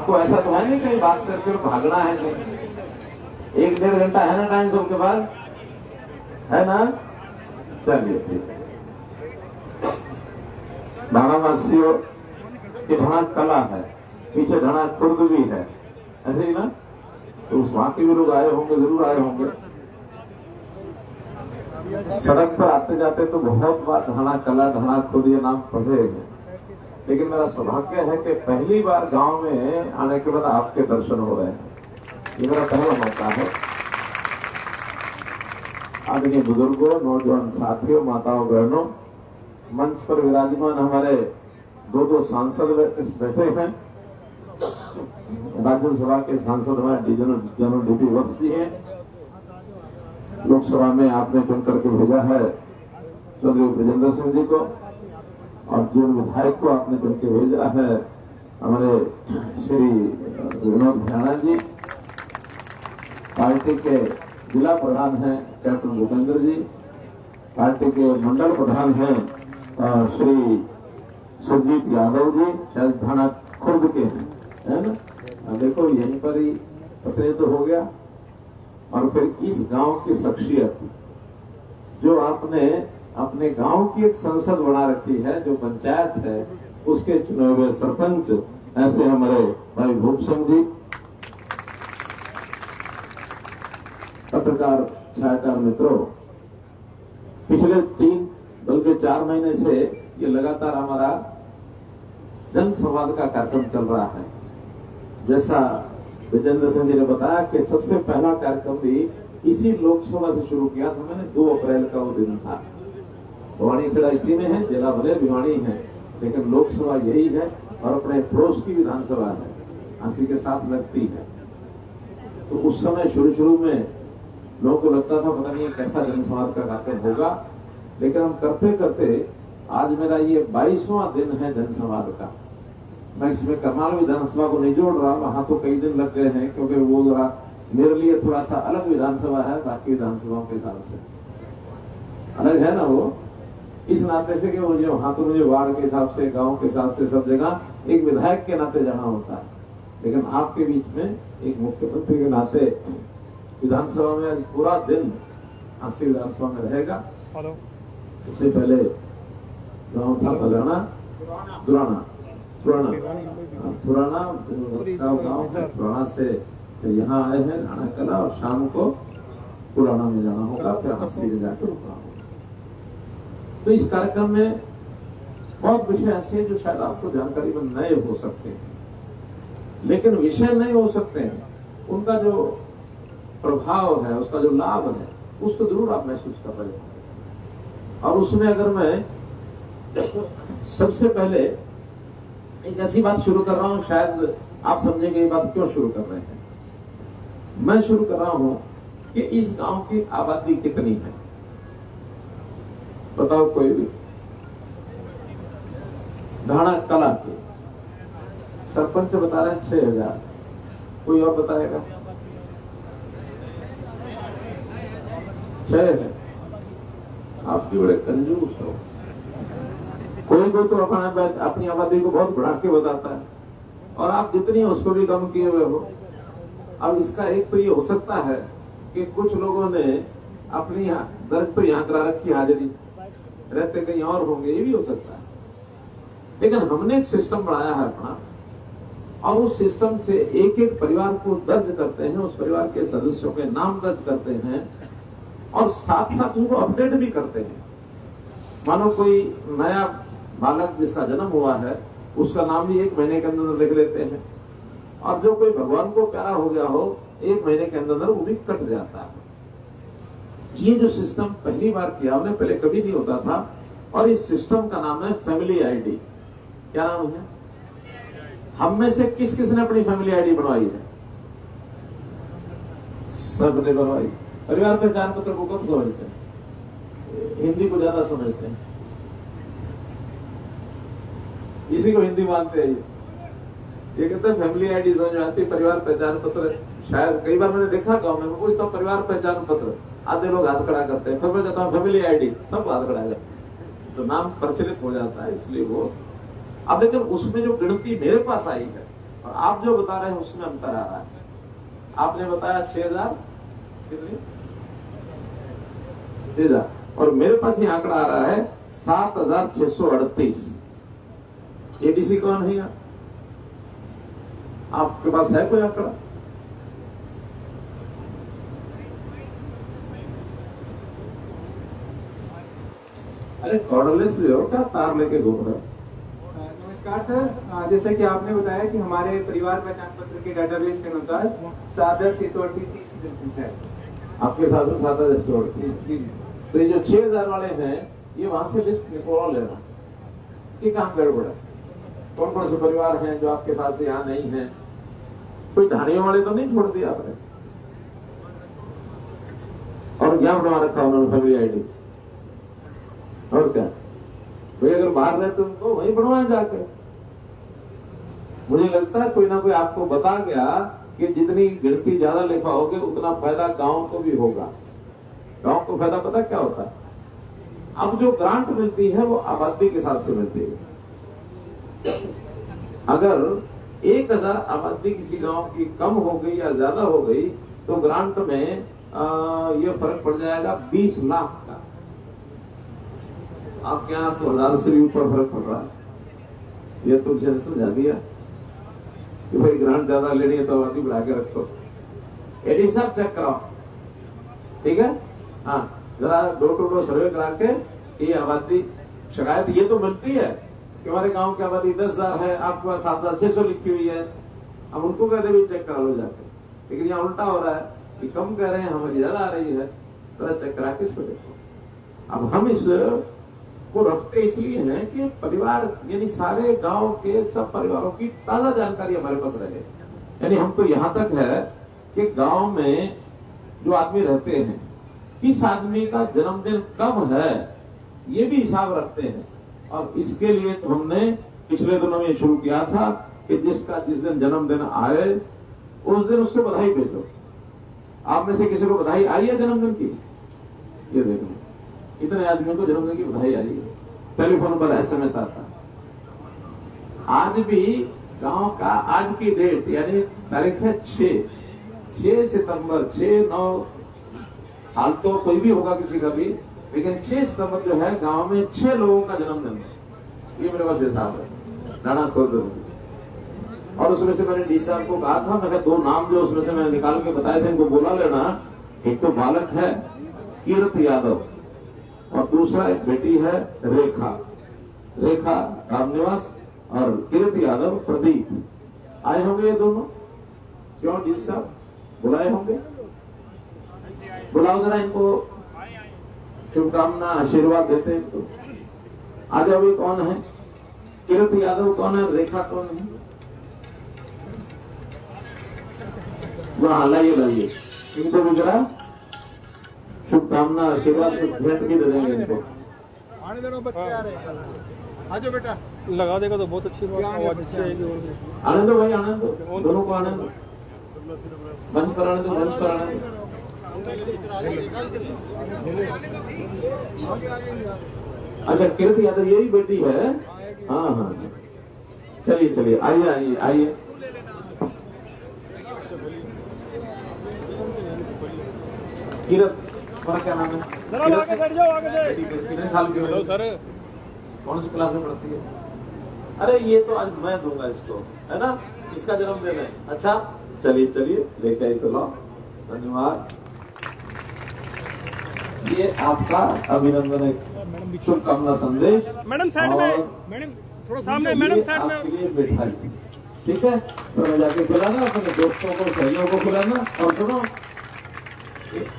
आपको ऐसा तो है नहीं कहीं बात करके और भागना है कहीं, 1-1.5 घंटा है ना टाइम सबके पास, है ना? चलिए ठीक है। ढाणावासियों की ढाणा कला है, पीछे ढाणा खुर्द भी है, ऐसे ही ना? तो उस वहां के भी लोग आए होंगे, जरूर आए होंगे। सड़क पर आते जाते तो बहुत बार ढाणा कला, ढाणा खुर्द ये नाम पढ़े हैं, लेकिन मेरा सौभाग्य है कि पहली बार गांव में आने के बाद आपके दर्शन हो रहे हैं। ये मेरा पहला मौका है। आदरणीय बुजुर्गों, नौजवान साथियों, माताओं, बहनों, मंच पर विराजमान हमारे 2 सांसद बैठे हैं। राज्यसभा के सांसद हमारे जनरल डीपी वत्स जी हैं। लोकसभा में आपने चुन करके भेजा है चौधरी ब्रजेंद्र सिंह जी को, और जो विधायक को आपने चुन के भेजा है हमारे श्री विनोद भैया जी। पार्टी के जिला प्रधान हैं कैप्टन भूपेंद्र जी, पार्टी के मंडल प्रधान हैं श्री सुरजीत यादव जी, शायद ढाणा खुर्द के हैं, है ना? देखो यहीं पर ही प्रतिनिधित्व हो गया। और फिर इस गांव की शख्सियत जो आपने अपने गांव की एक संसद बना रखी है, जो पंचायत है, उसके चुने हुए सरपंच ऐसे हमारे भाई भूप सिंह जी, पत्रकार छायाकार मित्रों, पिछले 3 बल्कि 4 महीने से ये लगातार हमारा जन संवाद का कार्यक्रम चल रहा है। जैसा विजेंद्र सिंह जी ने बताया कि सबसे पहला कार्यक्रम भी इसी लोकसभा से शुरू किया था मैंने, 2 अप्रैल का वो दिन था। भिवानी खेड़ा इसी में है, जिला भले भिवानी है, लेकिन लोकसभा यही है और अपने पड़ोस की विधानसभा है, हंसी के साथ लगती है। तो उस समय शुरू में लोगों को लगता था पता नहीं कैसा जनसंवाद का कार्यक्रम होगा, लेकिन हम करते करते आज मेरा ये 22वां दिन है जनसंवाद का। मैं इसमें करनाल विधानसभा को नहीं जोड़ रहा, वहां तो कई दिन लग गए हैं, क्योंकि वो जरा मेरे लिए थोड़ा सा अलग विधानसभा है, बाकी विधानसभाओं के हिसाब से अलग है ना वो, इस नाते से कि मुझे वहां तो मुझे वार्ड के हिसाब से, गांव के हिसाब से, सब जगह एक विधायक के नाते जाना होता है। लेकिन आपके बीच में एक मुख्यमंत्री के नाते विधानसभा में आज पूरा दिन हांसी विधानसभा में रहेगा। उससे पहले गांव था बगाना, थुराना गांव, थुराना से यहाँ आए हैं ढाणा कला, और शाम को पुराना में जाना होगा, फिर हंसी में जाकर रुकना होगा। तो इस कार्यक्रम में बहुत विषय ऐसे हैं जो शायद आपको जानकारी में नए हो सकते हैं, लेकिन विषय नए हो सकते हैं, उनका जो प्रभाव है, उसका जो लाभ है, उसको जरूर आप महसूस कर रहे हैं। और उसमें अगर मैं सबसे पहले एक ऐसी बात शुरू कर रहा हूं, शायद आप समझेंगे ये बात क्यों शुरू कर रहे हैं। मैं शुरू कर रहा हूं कि इस गांव की आबादी कितनी है, बताओ कोई भी। ढाणा कला के सरपंच बता रहे हैं 6000, कोई और बताएगा? 6 है। आप भी बड़े कंजूस हो। कोई तो अपनी आबादी को बहुत बढ़ा के बताता है, और आप जितनी उसको भी कम किए हुए हो। अब इसका एक तो ये हो सकता है कि कुछ लोगों ने अपनी दर्ज तो यहाँ करा रखी, हाजिरी रहते कहीं और होंगे, ये भी हो सकता है। लेकिन हमने एक सिस्टम बनाया है अपना, और उस सिस्टम से एक एक परिवार को दर्ज करते हैं, उस परिवार के सदस्यों के नाम दर्ज करते हैं, और साथ साथ उसको अपडेट भी करते हैं। मानो कोई नया बालक जिसका जन्म हुआ है, उसका नाम भी 1 महीने के अंदर लिख लेते हैं, और जो कोई भगवान को प्यारा हो गया हो, 1 महीने के अंदर वो भी कट जाता है। ये जो सिस्टम पहली बार किया हमने, पहले कभी नहीं होता था, और इस सिस्टम का नाम है फैमिली आईडी। क्या नाम है? हम में से किस किस ने अपनी फैमिली आईडी बनवाई है? सबने बनवाई। परिवार पहचान पत्र को कम समझते हैं, हिंदी को ज्यादा समझते हैं, इसी को हिंदी मानते हैं। ये कहते हैं फैमिली आईडी समझ में आती, परिवार पहचान पत्र शायद कई बार मैंने देखा गांव में, मैं पूछता हूँ परिवार पहचान पत्र, आधे लोग हाथ खड़ा करते हैं, फिर मैं कहता हूँ फैमिली आईडी, सब हाथ खड़ा करते हैं, तो नाम प्रचलित हो जाता है, इसलिए वो। अब लेकिन उसमें जो गिनती मेरे पास आई है और आप जो बता रहे हैं उसमें अंतर आ रहा है। आपने बताया 6,000 कितनी 6,000 और मेरे पास ये आंकड़ा आ रहा है 7,638। एडीसी कौन है यहाँ? आपके पास है कोई आंकड़ा? अरे कॉर्डलेस ले हो क्या, तार लेके घूम रहे हो? नमस्कार सर, जैसा कि आपने बताया कि हमारे परिवार पहचान पत्र के डाटाबेस के अनुसार 7,638 की जनसंख्या है। आपके साथ 7,638। तो ये जो 6,000 वाले हैं ये वहां से लिस्ट निकाल लेना कि कहां गड़बड़ है, कौन कौन से परिवार हैं जो आपके हिसाब से यहाँ नहीं है। कोई ढाणियों वाले तो नहीं छोड़ दिया आपने? और क्या बनवा रखा उन्होंने फैमिली आईडी? और क्या भाई, अगर बाहर रहे तो उनको वही बनवाए जाके। मुझे लगता है कोई ना कोई आपको बता गया कि जितनी गिनती ज्यादा लिखवाओगे उतना फायदा गांव को भी होगा। गांव को फायदा पता क्या होता है? अब जो ग्रांट मिलती है वो आबादी के हिसाब से मिलती है। अगर 1,000 आबादी किसी गांव की कम हो गई या ज्यादा हो गई तो ग्रांट में ये फर्क पड़ जाएगा 20 लाख का। आपके यहाँ तो 1,000 से भी ऊपर फर्क पड़ रहा है। ये तो मुझे समझा दिया कि भाई ग्रांट ज्यादा लेनी है तो आबादी बढ़ा के रखो। एडी साहब चेक कराओ, ठीक है? हाँ, जरा डोर टू डोर सर्वे करा के ये आबादी शिकायत ये तो मिलती है कि हमारे गांव की आबादी 10,000 है, आपके पास 7,600 लिखी हुई है। हम उनको कहते भी चेक करा लो जाके, लेकिन यहाँ उल्टा हो रहा है कि कम कह रहे हैं, हमारी ज्यादा आ रही है। जरा चेक करा के इसको देखो। अब हम इस को रखते इसलिए हैं कि परिवार यानी सारे गांव के सब परिवारों की ताजा जानकारी हमारे पास रहे। यानी हम तो यहां तक है कि गांव में जो आदमी रहते हैं किस आदमी का जन्मदिन कब है ये भी हिसाब रखते हैं। और इसके लिए तो हमने पिछले दिनों में शुरू किया था कि जिसका जिस दिन जन्मदिन आए उस दिन उसको बधाई भेजो। आप में से किसी को बधाई आई है जन्मदिन की? ये देखो, इतने आदमियों को जन्मदिन की बधाई आई है। टेलीफोन पर एसएमएस आता है। आज भी गांव का आज की डेट यानी तारीख है 6 सितंबर। 6-9 साल तो कोई भी होगा किसी का भी, लेकिन 6 सितंबर जो है गांव में 6 लोगों का जन्मदिन है। ये मेरे पास हिसाब है डाना खोद। और उसमें से मैंने डी साहब को कहा था, मैंने 2 नाम जो उसमें से मैंने निकाल के बताए थे इनको बोला लेना। एक तो बालक है कीरत यादव और दूसरा एक बेटी है रेखा रामनिवास और कीरत यादव प्रदीप। आए होंगे ये दोनों? क्यों डी साहब बुलाए होंगे? बुलाओ जरा इनको, शुभकामना आशीर्वाद देते हैं इनको। आ जाओ। ये कौन है? कीरत यादव कौन है? रेखा कौन है? वहां लाइए इनको गुजरा शुभकामना आशीर्वाद भेंट भी दे देंगे इनको। आने दो, बच्चे आ रहे हैं। आ जाओ बेटा। लगा देगा तो बहुत अच्छी बात, आवाज अच्छी आएगी। आने दो भाई, आने दो, दोनों को आने दो। मंच पर आने दो, मंच पर आने दो। अच्छा, कीर्ति यादव यही बेटी है? हाँ, चलिए आइए। कीरत, तुम्हारा क्या नाम है? आगे बैठ जाओ, आगे से। कितने साल की हो सर? कौन सी क्लास में पढ़ती है? अरे ये तो आज मैं दूंगा इसको, है ना? इसका जन्मदिन है। अच्छा चलिए लेके आई तो लाओ। धन्यवाद। ये आपका अभिनंदन है, शुभकामना संदेश। मैडम साइड में, मैडम थोड़ा सामने, मैडम साइड में। आपके लिए मिठाई, ठीक है? तो मैं जाके खिलाना, अपने दोस्तों को सहेलियों को खिलाना। और सुनो,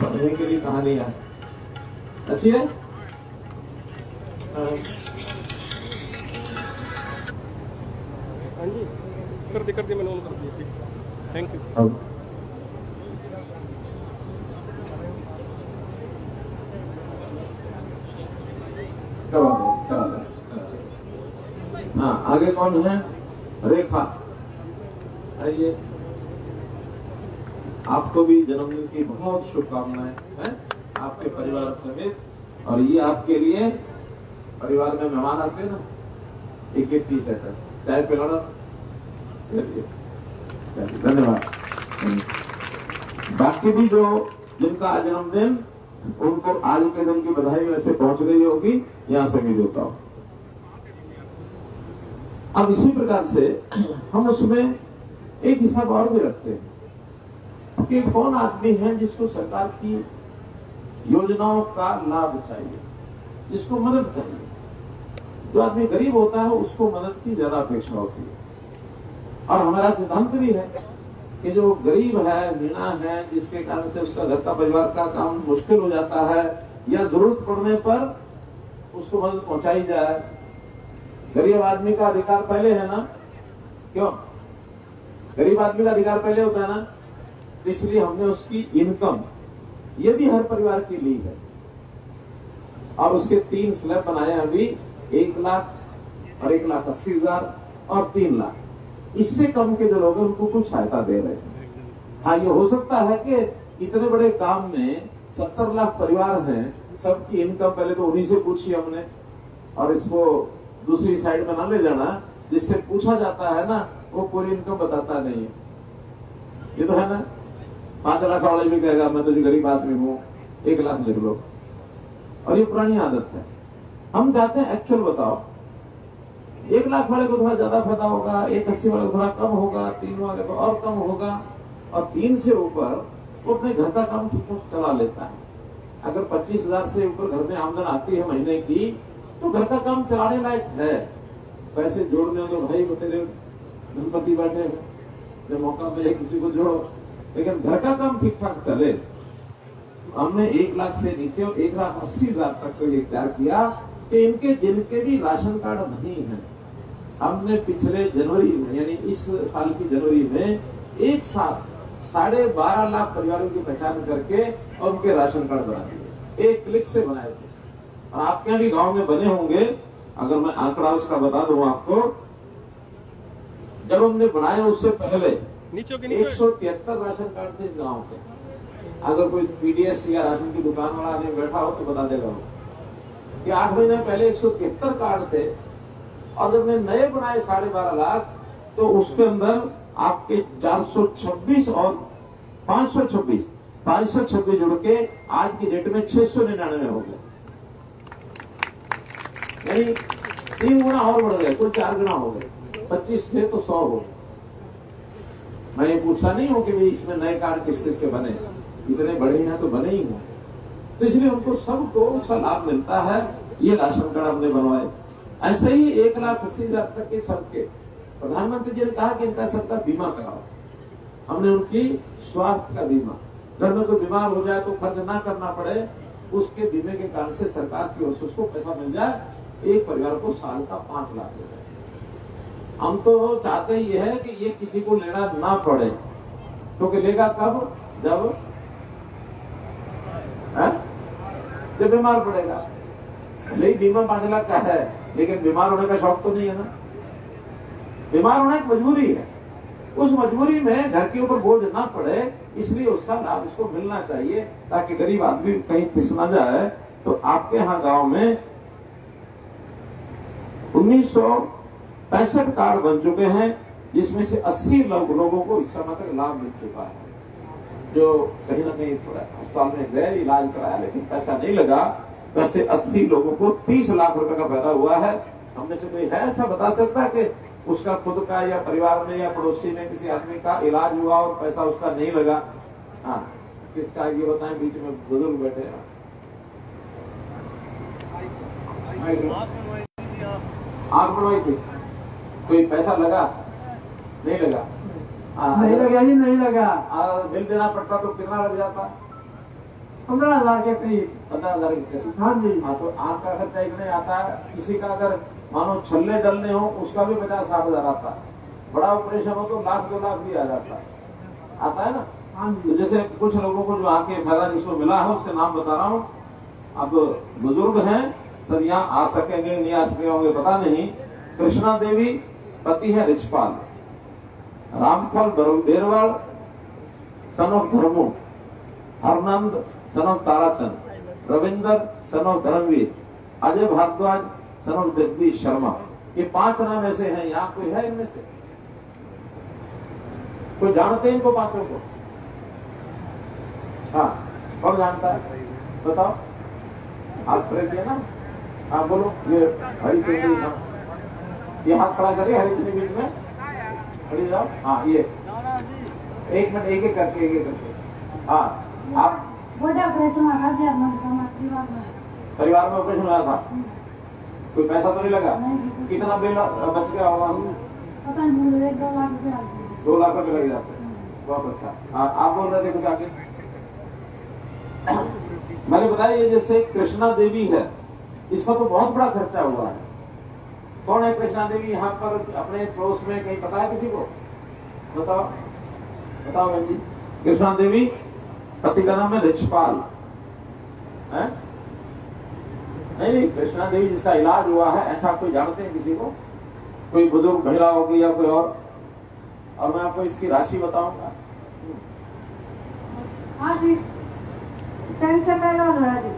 पढ़ने के लिए कहानियां अच्छी है। हाँ जी, कर दी मैंने ऑन कर दी। Thank you. करा दे। हाँ, आगे कौन है? रेखा। आइए, आपको भी जन्मदिन की बहुत शुभकामनाएं हैं आपके परिवार समेत। और ये आपके लिए परिवार में मेहमान आते हैं ना, एक टी शर्ट है, चाय पिलाना। चलिए चलिए, धन्यवाद। बाकी भी जो जिनका आज जन्मदिन, उनको आज के दिन की बधाई वैसे पहुंच गई होगी, यहां से भी देता हूं। अब इसी प्रकार से हम उसमें एक हिसाब और भी रखते हैं कि कौन आदमी है जिसको सरकार की योजनाओं का लाभ चाहिए, जिसको मदद चाहिए। जो आदमी गरीब होता है उसको मदद की ज्यादा अपेक्षा होती है, और हमारा सिद्धांत भी है कि जो गरीब है, नीना है, जिसके कारण से उसका घर का परिवार का काम मुश्किल हो जाता है या जरूरत पड़ने पर उसको मदद पहुंचाई जाए। गरीब आदमी का अधिकार पहले है ना, क्यों? गरीब आदमी का अधिकार पहले होता है ना, तो इसलिए हमने उसकी इनकम, ये भी हर परिवार के लिए है, और उसके 3 स्लैब बनाए हैं अभी, 1 लाख और 1,80,000 और 3 लाख। इससे कम के जो लोग हैं उनको कुछ सहायता दे रहे हैं। हाँ, ये हो सकता है कि इतने बड़े काम में 70 लाख परिवार हैं, सबकी इनकम पहले तो उन्हीं से पूछी हमने, और इसको दूसरी साइड में ना ले जाना, जिससे पूछा जाता है ना वो पूरी इनकम बताता नहीं है। ये तो है ना, 5 लाख वाले भी कहेगा मैं तो जी गरीब आदमी हूं, 1 लाख लिख लो, और ये पुरानी आदत है। हम चाहते हैं एक्चुअल बताओ, 1 लाख वाले को थोड़ा ज्यादा फायदा होगा, 1,80 वाले को थोड़ा कम होगा, 3 वाले को और कम होगा, और 3 से ऊपर वो अपने घर का काम ठीक ठाक चला लेता है। अगर 25,000 से ऊपर घर में आमदन आती है महीने की, तो घर का काम चलाने लायक है। पैसे जोड़ने हो तो भाई तेरे धनपति बैठे हैं, जब मौका मिले किसी को जोड़ो, लेकिन घर का काम ठीक ठाक चले। हमने 1 लाख से नीचे और 1,80,000 तक का विचार किया कि इनके जिनके भी राशन कार्ड नहीं है, हमने पिछले जनवरी में, यानी इस साल की जनवरी में एक साथ 12.5 लाख परिवारों की पहचान करके और उनके राशन कार्ड बना दिए, एक क्लिक से बनाए थे। और आपके यहाँ भी गांव में बने होंगे, अगर मैं आंकड़ा उसका बता दूं आपको, जब हमने बनाए उससे पहले 173 राशन कार्ड थे इस गांव के। अगर कोई पीडीएस या राशन की दुकान वाला आदमी बैठा हो तो बता देगा वो कि 8 महीने पहले 173 कार्ड थे, और जब हमने नए बनाए 12.5 लाख, तो उसके अंदर आपके 426 और 526 जुड़ के आज की डेट में 699 हो गए, यानी 3 गुना और बढ़ गए, कुल 4 गुना हो गए। 25 थे तो 100 हो गए। मैं ये पूछा नहीं हूं कि भाई इसमें नए कार्ड किस किस के बने, इतने बड़े हैं तो बने ही हों, तो इसलिए उनको सबको उसका लाभ मिलता है। ये राशन कार्ड हमने बनवाए। ऐसे ही 1,80,000 तक के सबके प्रधानमंत्री जी ने कहा कि इनका सबका बीमा कराओ। हमने उनकी स्वास्थ्य का बीमा, घर में कोई बीमार हो जाए तो खर्च ना करना पड़े, उसके बीमे के कारण से सरकार की ओर से उसको पैसा मिल जाए, एक परिवार को साल का 5 लाख हो जाए। हम तो चाहते ये है कि ये किसी को लेना ना पड़े, क्योंकि लेगा कब? जब बीमार पड़ेगा। भले ही बीमा 5 लाख का है, लेकिन बीमार होने का शौक तो नहीं है ना। बीमार होना एक मजबूरी है, उस मजबूरी में घर के ऊपर बोझ ना पड़े, इसलिए उसका लाभ उसको मिलना चाहिए, ताकि गरीब आदमी कहीं पिस ना जाए। तो आपके यहाँ गांव में 1965 कार्ड बन चुके हैं, जिसमें से 80 लोगों को इस समय तक लाभ मिल चुका है। जो कहीं ना कहीं अस्पताल में गए, इलाज कराया, लेकिन पैसा नहीं लगा, वैसे 80 लोगों को 30 लाख रुपए का फायदा हुआ है। हमने से कोई है ऐसा बता सकता है कि उसका खुद का या परिवार में या पड़ोसी में किसी आदमी का इलाज हुआ और पैसा उसका नहीं लगा? हाँ, किसका ये बताएं, बीच में बुजुर्ग बैठे हैं। आग बनवाई थी, कोई पैसा लगा? नहीं लगा। नहीं लगा जी, नहीं लगा। और बिल देना पड़ता तो कितना लग जाता? 15,000 के करीब। 15,000 के करीब। हाँ जी। हाँ, तो आग का खर्चा इतने आता है। किसी का अगर मानो छल्ले डलने हो, उसका भी 50-60 हजार आता है। बड़ा ऑपरेशन हो तो 1,00,000-2 लाख भी आ जाता है, आता है ना। हाँ जी। तो जैसे कुछ लोगों को जो आके फायदा जिसको मिला है, उसके नाम बता रहा हूँ। अब बुजुर्ग हैं, सब यहाँ आ सकेंगे नहीं आ सके होंगे पता नहीं। कृष्णा देवी, पति है रिचपाल। रामफल Derwal, son of Dharmo. Harnand, son of Tarachand. Ravinder, son of Dharmveer. Ajay Bhardwaj, son of Jagdish Sharma. ये 5 नाम ऐसे हैं। यहाँ कोई है इनमें से? कोई जानते हैं इनको पांचों को? हाँ, कौन जानता है? बताओ, हाथ खड़े किए ना। हाँ बोलो, ये हरी चुनरी ना, ये हाथ खड़ा करिए, हरी चुनरी बीच में खड़ी जाओ। हाँ ये एक मिनट, एक एक करके। हाँ आप बड़ा ऑपरेशन हुआ था जी अपना परिवार में ऑपरेशन हुआ था, कोई पैसा तो नहीं लगा? नहीं जी। कितना बिल बच गया होगा? पता नहीं, 2 लाख रुपए आ गए। 2 लाख रुपए लग जाते हैं। बहुत अच्छा। हाँ आप बोल रहे थे कुछ आगे? मैंने बताया ये जैसे कृष्णा देवी है, इसका तो बहुत बड़ा खर्चा हुआ है। कौन है कृष्णा देवी यहाँ पर अपने पड़ोस में? कहीं पता है किसी को? बताओ बताओ बहन जी। कृष्णा देवी, पति का नाम है रिचपाल है? नहीं, कृष्णा देवी जिसका इलाज हुआ है, ऐसा कोई जानते हैं किसी को? कोई बुजुर्ग महिला होगी या कोई और मैं आपको इसकी राशि बताऊंगा। हाँ जी, कैंसर का इलाज है जी।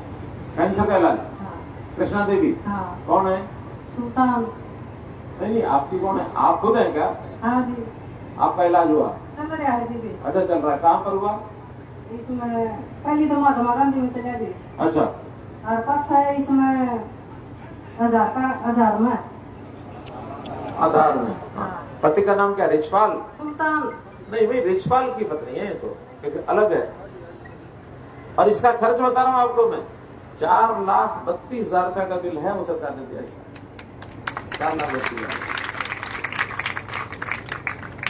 कैंसर का इलाज? हाँ। कृष्णा देवी? हाँ। कौन है? सुल्तान। नहीं, आपकी कौन है? आप खुद है क्या? हाँ जी, आपका इलाज हुआ? चल रहा है जी। अच्छा चल रहा है। कहाँ पर हुआ? इसमें पहली तो महात्मा गांधी में चला जी, अच्छा, और पाछा है इसमें हजार में। आधार में। हाँ। पति का नाम क्या? रिचपाल? सुल्तान। नहीं भाई, रिचपाल की पत्नी है ये तो, एक अलग है। और इसका खर्च बता रहा हूं आपको मैं, 4,32,000 रुपए का बिल है, वो सरकार ने दिया। 4,32,000।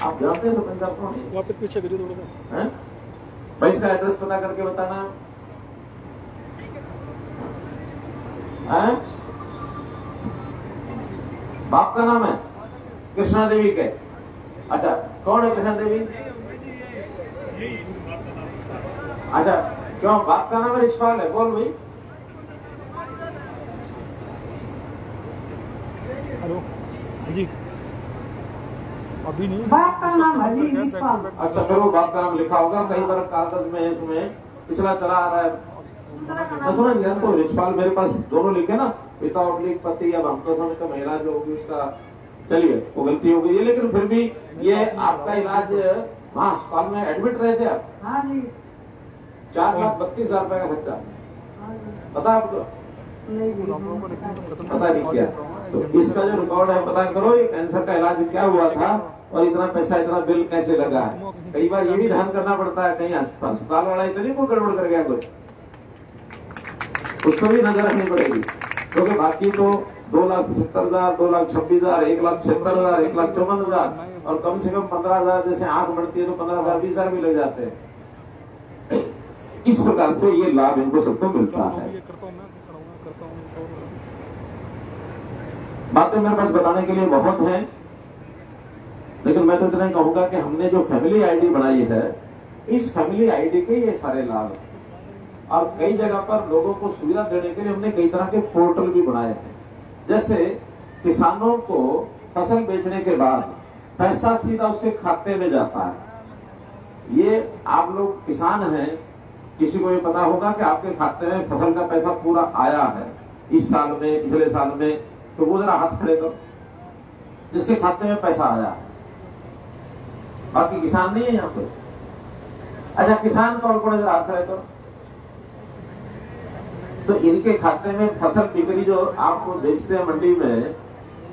आप जानते हैं तो पंजाब कौन है? वापस पीछे करिए थोड़ा सा। हैं? भाई इसका एड्रेस पता करके बताना। हैं? बाप का नाम है कृष्णा देवी के? अच्छा, कौन है कृष्णा देवी? अच्छा, क्यों बाप का नाम है रिचपाल है? बोल भाई। हेलो जी, अभी नहीं। बाप का नाम है जी विश्वाल। अच्छा, फिर वो बाप का नाम लिखा होगा कहीं पर, कागज में इसमें पिछला चला आ रहा है। दूसरा का मैं नाम समझ गया, तो रिचपाल मेरे पास दोनों लिखे ना, पिता ऑब्लिक पति। अब हम तो समझते महिला जो होगी उसका, चलिए वो गलती हो गई है, लेकिन फिर भी ये आपका इलाज वहाँ अस्पताल में एडमिट रहे थे आप? हाँ जी। 4,32,000 रुपए का खर्चा। हाँ जी। पता आपको? नहीं जी, पता नहीं किया तो इसका जो रिकॉर्ड है पता करो, ये कैंसर का इलाज क्या हुआ था और इतना पैसा, इतना बिल कैसे लगा है। कई बार ये भी ध्यान करना पड़ता है, कहीं अस्पताल वाला इतनी को गड़बड़ कर गया कुछ, उस पर भी नजर रखनी पड़ेगी। क्योंकि बाकी तो 2,70,000, 2,26,000, 1,76,000, 1,54,000 और कम से कम 15,000 जैसे आंख बढ़ती है तो 15,000, 20,000 भी लग जाते हैं। इस प्रकार से ये लाभ इनको सबको मिलता है। बातें मेरे पास बताने के लिए बहुत हैं, लेकिन मैं तो इतना ही कहूंगा कि हमने जो फैमिली आईडी बनाई है, इस फैमिली आईडी के ये सारे लाभ हैं। और कई जगह पर लोगों को सुविधा देने के लिए हमने कई तरह के पोर्टल भी बनाए हैं। जैसे किसानों को फसल बेचने के बाद पैसा सीधा उसके खाते में जाता है। ये आप लोग किसान हैं, किसी को ये पता होगा कि आपके खाते में फसल का पैसा पूरा आया है इस साल में, पिछले साल में, तो वो जरा हाथ खड़े करो जिसके खाते में पैसा आया है। बाकी किसान नहीं है यहाँ पे। अच्छा, किसान कौन कौन है, जरा हाथ खड़े करो। तो इनके खाते में फसल बिक्री जो आप बेचते हैं मंडी में,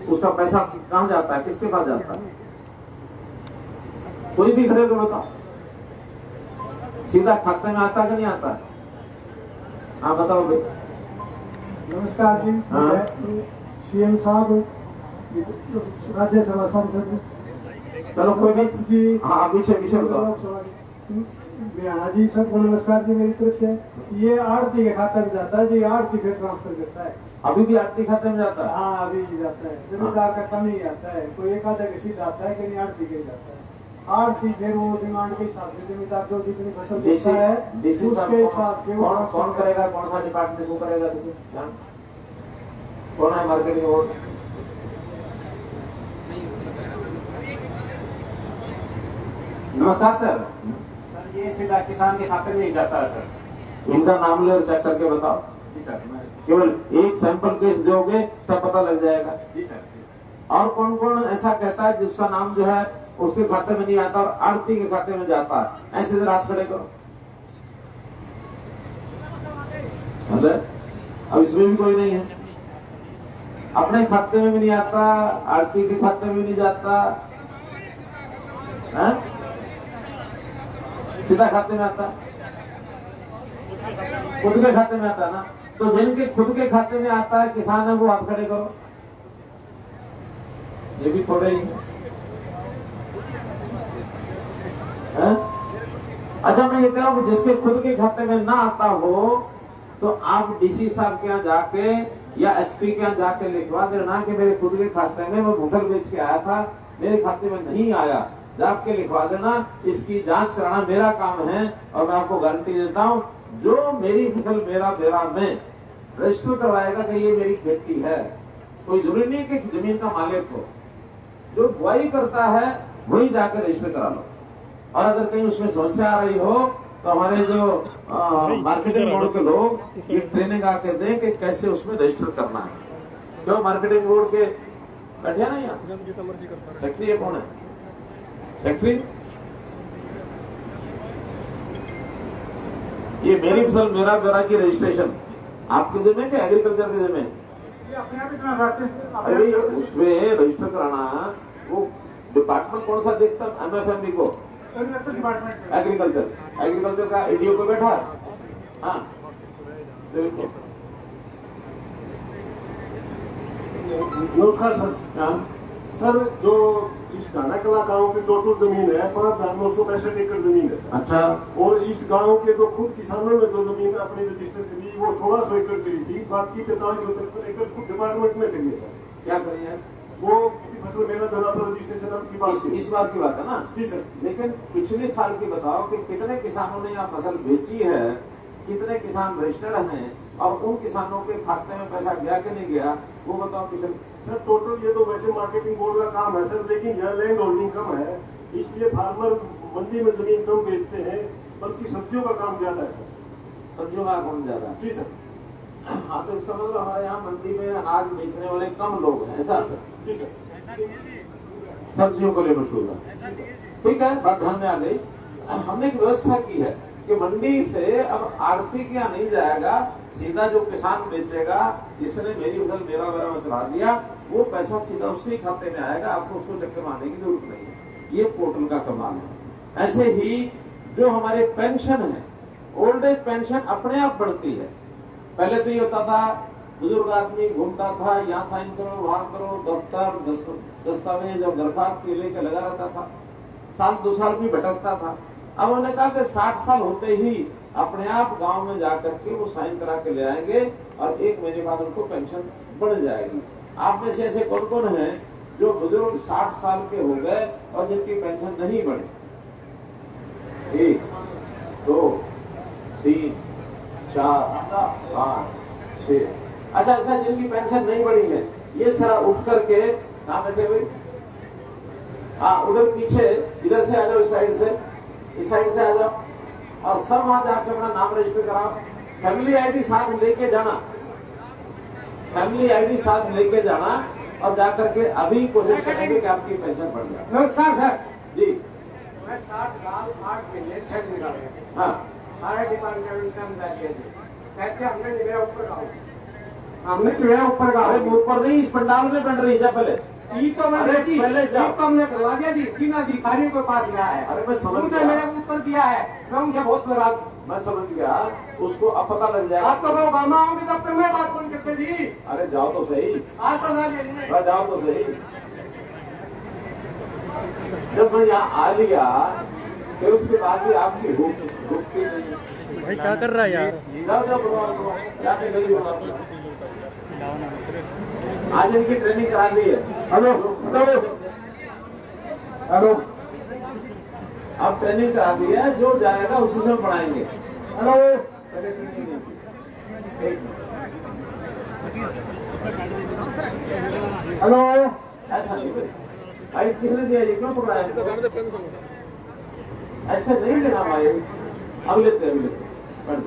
उसका पैसा कहां जाता है, किसके पास जाता है? कोई भी खड़े को बताओ, सीधा खाते में आता कि नहीं आता? हाँ बताओ भाई। नमस्कार जी। हाँ। सीएम साहब, राज्यसभा सांसद चलो कोई नहीं जी। हाँ, पीछे पीछे बताओ। बिहाना जी, सबको नमस्कार जी मेरी तरफ से। ये आड़ती के खाते में जाता है जी, आड़ती फिर ट्रांसफर करता है। अभी भी आरती खाते में जाता है? हाँ, अभी भी जाता है। जमींदार का कम ही आता है, कोई एक आधा के सीधा आता है कि नहीं, आड़ती के जाता है। आड़ती फिर वो डिमांड के हिसाब से जमींदार जो जितनी फसल बेचता है उसके हिसाब से कौन करेगा, कौन सा डिपार्टमेंट वो करेगा? कौन है मार्केटिंग बोर्ड? नमस्कार सर। ये सीधा किसान के खाते में ही जाता है सर। इनका नाम ले और चेक करके बताओ। जी सर। केवल एक सैंपल केस दोगे तब पता लग जाएगा। जी सर। और कौन कौन ऐसा कहता है जिसका नाम जो है उसके खाते में नहीं आता और आड़ती के खाते में जाता है, ऐसे जरा हाथ खड़े करो। अरे अब इसमें भी कोई नहीं है, अपने खाते में भी नहीं आता, आड़ती के खाते में भी नहीं जाता है? सीधा खाते में आता, खुद के खाते में आता ना। तो जिनके खुद के खाते में आता है किसान है, वो हाथ खड़े करो। ये भी थोड़े ही है। अच्छा मैं ये कह रहा हूं कि जिसके खुद के खाते में ना आता हो तो आप डीसी साहब के यहाँ जाके या एसपी के यहाँ जाके लिखवा देना कि मेरे खुद के खाते में मैं फसल बेच के आया था, मेरे खाते में नहीं आया, जाके लिखवा देना। इसकी जांच कराना मेरा काम है और मैं आपको गारंटी देता हूं जो मेरी फसल मेरा बेरा में रजिस्टर करवाएगा कि ये मेरी खेती है, कोई जरूरी नहीं कि जमीन का मालिक हो, जो बुआई करता है वही जाकर रजिस्टर करा लो। और अगर कहीं उसमें समस्या आ रही हो तो हमारे जो मार्केटिंग बोर्ड के लोग ये ट्रेनिंग आके दें कि कैसे उसमें रजिस्टर करना है। क्यों मार्केटिंग बोर्ड के बैठे ना यहाँ सेक्रेटरी है, कौन है सेक्रेटरी? ये मेरी फसल मेरा ब्यौरा की रजिस्ट्रेशन आपके जिम्मे के एग्रीकल्चर के जिम्मे? ये अपने आप इतना रहते हैं। अरे उसमें रजिस्टर कराना वो डिपार्टमेंट कौन सा देखता है? MFMD को डिपार्टमेंट एग्रीकल्चर का एडीओ को बैठा है। हाँ देखो नमस्कार सर। हाँ सर जो इस घानाकला गांव की टोटल जमीन है 5,965 एकड़ जमीन है सर। अच्छा। और इस गांव के जो खुद किसानों ने जो जमीन अपनी रजिस्टर करी वो 1600 एकड़ करी थी, बाकी 4375 एकड़ खुद डिपार्टमेंट में करी है सर। क्या करिए वो फसल मेरा बेरा पर रजिस्ट्रेशन की बात इस बात की बात है ना जी सर। लेकिन पिछले साल की बताओ कि कितने किसानों ने यहाँ फसल बेची है, कितने किसान रजिस्टर्ड हैं और उन किसानों के खाते में पैसा गया कि नहीं गया वो बताओ पिछले। सर टोटल ये तो वैसे मार्केटिंग बोर्ड का काम है सर, लेकिन यहाँ लैंड होल्डिंग कम है, इसलिए फार्मर मंडी में जमीन कम बेचते हैं, बल्कि सब्जियों का काम ज्यादा है सर। सब्जियों का कौन ज्यादा है? जी सर। हाँ तो इसका मतलब हमारे यहाँ मंडी में अनाज बेचने वाले कम लोग हैं, ऐसा सर? जी सर। सब्जियों को लिए मशहूर है, ठीक है। बात ध्यान में आ गई। हमने एक व्यवस्था की है कि मंडी से अब आड़ती के यहाँ नहीं जाएगा, सीधा जो किसान बेचेगा जिसने मेरी फसल मेरा बेरा में चढ़ा दिया वो पैसा सीधा उसके खाते में आएगा, आपको उसको चक्कर मारने की जरूरत नहीं है। ये पोर्टल का कमाल है। ऐसे ही जो हमारे पेंशन है, ओल्ड एज पेंशन अपने आप बढ़ती है। पहले तो ये होता था बुजुर्ग आदमी घूमता था, यहाँ साइन करो वहां करो, दफ्तर दस्तावेज और दरखास्त लेके लगा रहता था, साल 2 साल भी भटकता था। अब उन्होंने कहा कि 60 साल होते ही अपने आप गांव में जाकर के वो साइन करा के ले आएंगे और 1 महीने बाद उनको पेंशन बढ़ जाएगी। आप में से ऐसे कौन कौन है जो बुजुर्ग 60 साल के हो गए और जिनकी पेंशन नहीं बढ़ी? 1 2 3 4 5 6। अच्छा ऐसा जिनकी पेंशन नहीं बढ़ी है ये सारा उठ करके कहाँ बैठे भाई? हाँ उधर पीछे, इधर से आ जाओ, इस साइड से आ जाओ और सब वहां जाकर अपना नाम रजिस्टर कराओ। फैमिली आईडी साथ लेके जाना, फैमिली आईडी साथ लेके जाना और जाकर के अभी कोशिश करेंगे कि आपकी पेंशन बढ़ जाए। नमस्कार सर जी। मैं 7 साल 8 महीने 6 दिन का रहा। हाँ सारे डिपार्टमेंट में अंदर किए थे, कहते हमने मेरा ऊपर गाँव, हमने मेरा ऊपर गाँव। अरे ऊपर नहीं, इस पंडाल में बन रही है पहले। ये तो मैंने दी, पहले ये तो हमने करवा दिया थी, तीन अधिकारियों के पास गया है। अरे मैं समझ उन्होंने गया, मेरे ऊपर दिया है, मैं उनसे बहुत नाराज। मैं समझ गया, उसको अब पता लग जाएगा। आप तो अगर ओबामा होंगे तब तक मैं बात कौन करते जी। अरे जाओ तो सही, आज तो सर अरे जाओ तो सही। जब मैं यहाँ आ लिया फिर उसके बाद भी आपकी रुकती नहीं। भाई क्या कर रहा है यार? जाओ जाओ बनवा, जाके जल्दी बनवा। आज इनकी ट्रेनिंग करा दी है। हेलो हेलो हेलो, अब ट्रेनिंग करा दी है, जो जाएगा उसी से पढ़ाएंगे। हेलो पहले ट्रेनिंग नहीं की। एक हेलो, ऐसा नहीं भाई, किसने दिया ये, क्यों पकड़ाया? ऐसे नहीं लेना भाई, अब लेते पढ़।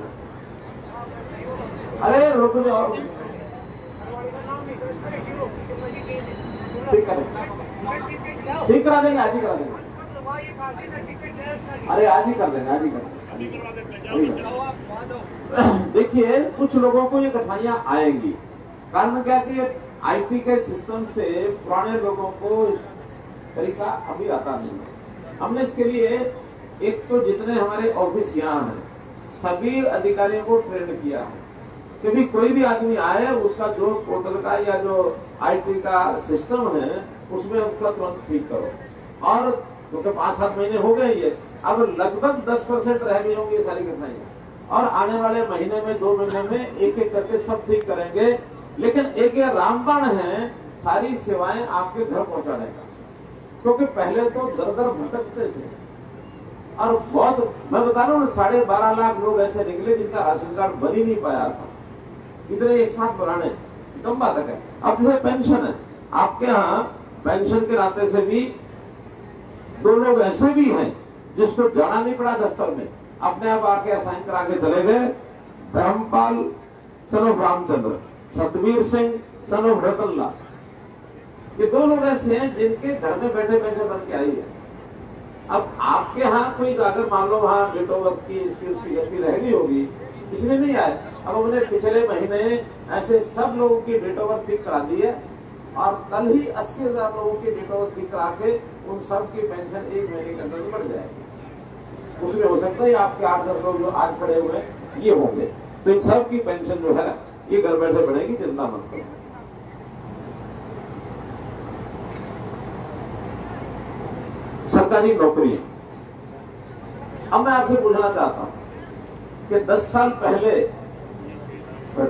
अरे रुक जाओ, ठीक करा देंगे, आज ही करा देंगे। अरे आज ही कर देंगे, आज ही कर देंगे। देखिए कुछ लोगों को ये कठिनाइयां आएंगी, कारण क्या कि आईटी के सिस्टम से पुराने लोगों को इस तरीका अभी आता नहीं है। हमने इसके लिए एक तो जितने हमारे ऑफिस यहाँ हैं सभी अधिकारियों को ट्रेन किया है कि भी कोई भी आदमी आए उसका जो पोर्टल का या जो आईटी का सिस्टम है उसमें उसका तुरंत ठीक करो। और क्योंकि 5-7 महीने हो गए ये, अब लगभग 10% रह गई होंगी ये सारी घटनाएं, और आने वाले महीने में 2 महीने में एक एक करके सब ठीक करेंगे। लेकिन एक ये रामबाण है सारी सेवाएं आपके घर पहुंचाने का, क्योंकि पहले तो दर दर भटकते थे और बहुत, मैं बता रहा हूँ 12.5 लाख लोग ऐसे निकले जिनका राशन कार्ड बन ही नहीं पाया था, इतने एक साथ बनाने कम बात है। अब जैसे पेंशन है, आपके यहाँ पेंशन के नाते से भी 2 लोग ऐसे भी हैं जिसको जाना नहीं पड़ा दफ्तर में, अपने आप आके असाइन करा के चले गए। Dharmpal son of Ramchandra, Satveer Singh son of Ratanlal, ये 2 लोग ऐसे हैं जिनके घर में बैठे पेंशन बन के आई है। अब आपके यहाँ कोई अगर मान लो वहां डेट ऑफ बर्थ की इसकी उसकी गलती रह गई होगी इसलिए नहीं आए। अब हमने पिछले महीने ऐसे सब लोगों की डेट ऑफ बर्थ ठीक करा दी है और कल ही 80,000 लोगों की डेट ऑफ बर्थ ठीक करा के उन सब की पेंशन 1 महीने के अंदर बढ़ जाएगी। उसमें हो सकता है आपके 8-10 लोग जो आज पड़े हुए हैं ये होंगे, तो इन सब की पेंशन जो है ये घर बैठे बढ़ेगी, चिंता मत करो। सरकारी नौकरी, अब मैं आपसे पूछना चाहता हूं कि 10 साल पहले, मैं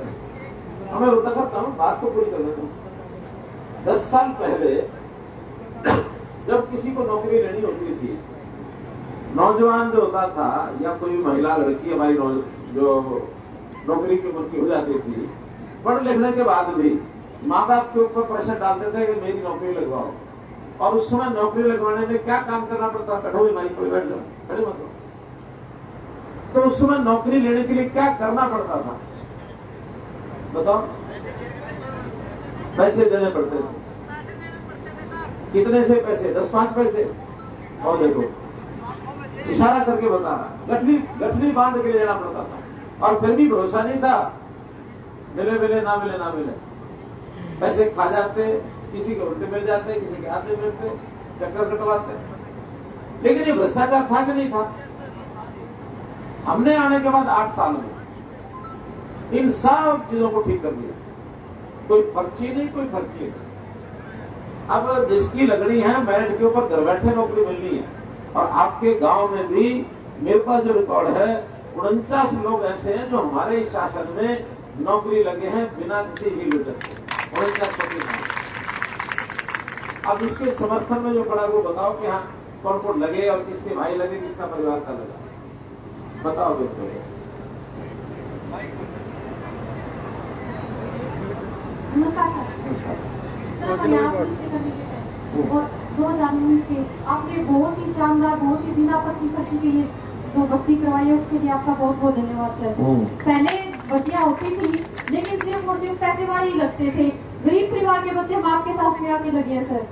बता करता हूं बात तो पूरी कर लेता हूं। 10 साल पहले जब किसी को नौकरी लेनी होती थी, नौजवान जो होता था या कोई महिला लड़की हमारी जो नौकरी की उम्र की हो जाती थी, पढ़ लिखने के बाद भी माँ बाप के ऊपर प्रेशर डालते थे कि मेरी नौकरी लगवाओ। और उस समय नौकरी लगवाने में क्या काम करना पड़ता, बैठो भी माइक पर बैठ जाओ, खड़े मत रहो। तो उस समय नौकरी लेने के लिए क्या करना पड़ता था बताओ? पैसे देने पड़ते थे। कितने से पैसे? 10-5 पैसे। और देखो इशारा करके बता रहा, गठली बांध के ले जाना पड़ता था और फिर भी भरोसा नहीं था, मिले ना मिले, पैसे खा जाते, किसी के उल्टे मिल जाते, किसी के आधे मिलते, चक्कर कटवाते। लेकिन ये भ्रष्टाचार था कि नहीं था? हमने आने के बाद 8 साल में इन सब चीजों को ठीक कर दिया। कोई पर्ची नहीं, कोई खर्ची नहीं। अब जिसकी लगनी है मेरिट के ऊपर घर बैठे नौकरी मिलनी है। और आपके गांव में भी मेरे पास जो रिकॉर्ड है 49 लोग ऐसे हैं जो हमारे शासन में नौकरी लगे हैं बिना किसी ही वेतन के, 49। अब इसके समर्थन में जो पड़ा वो बताओ कि हाँ कौन कौन लगे और किसके भाई लगे, किसका परिवार का लगा, बताओ बिल्कुल। नमस्कार सर, हरियाणा पुलिस के कैंडिडेट है और 2019 के आपने बहुत ही शानदार, बहुत ही बिना पर्ची के लिए जो भर्ती करवाई है उसके लिए आपका बहुत बहुत धन्यवाद सर। पहले भर्तियां होती थी लेकिन सिर्फ और सिर्फ पैसे वाले ही लगते थे, गरीब परिवार के बच्चे बाप के साथ में आके लगे हैं सर।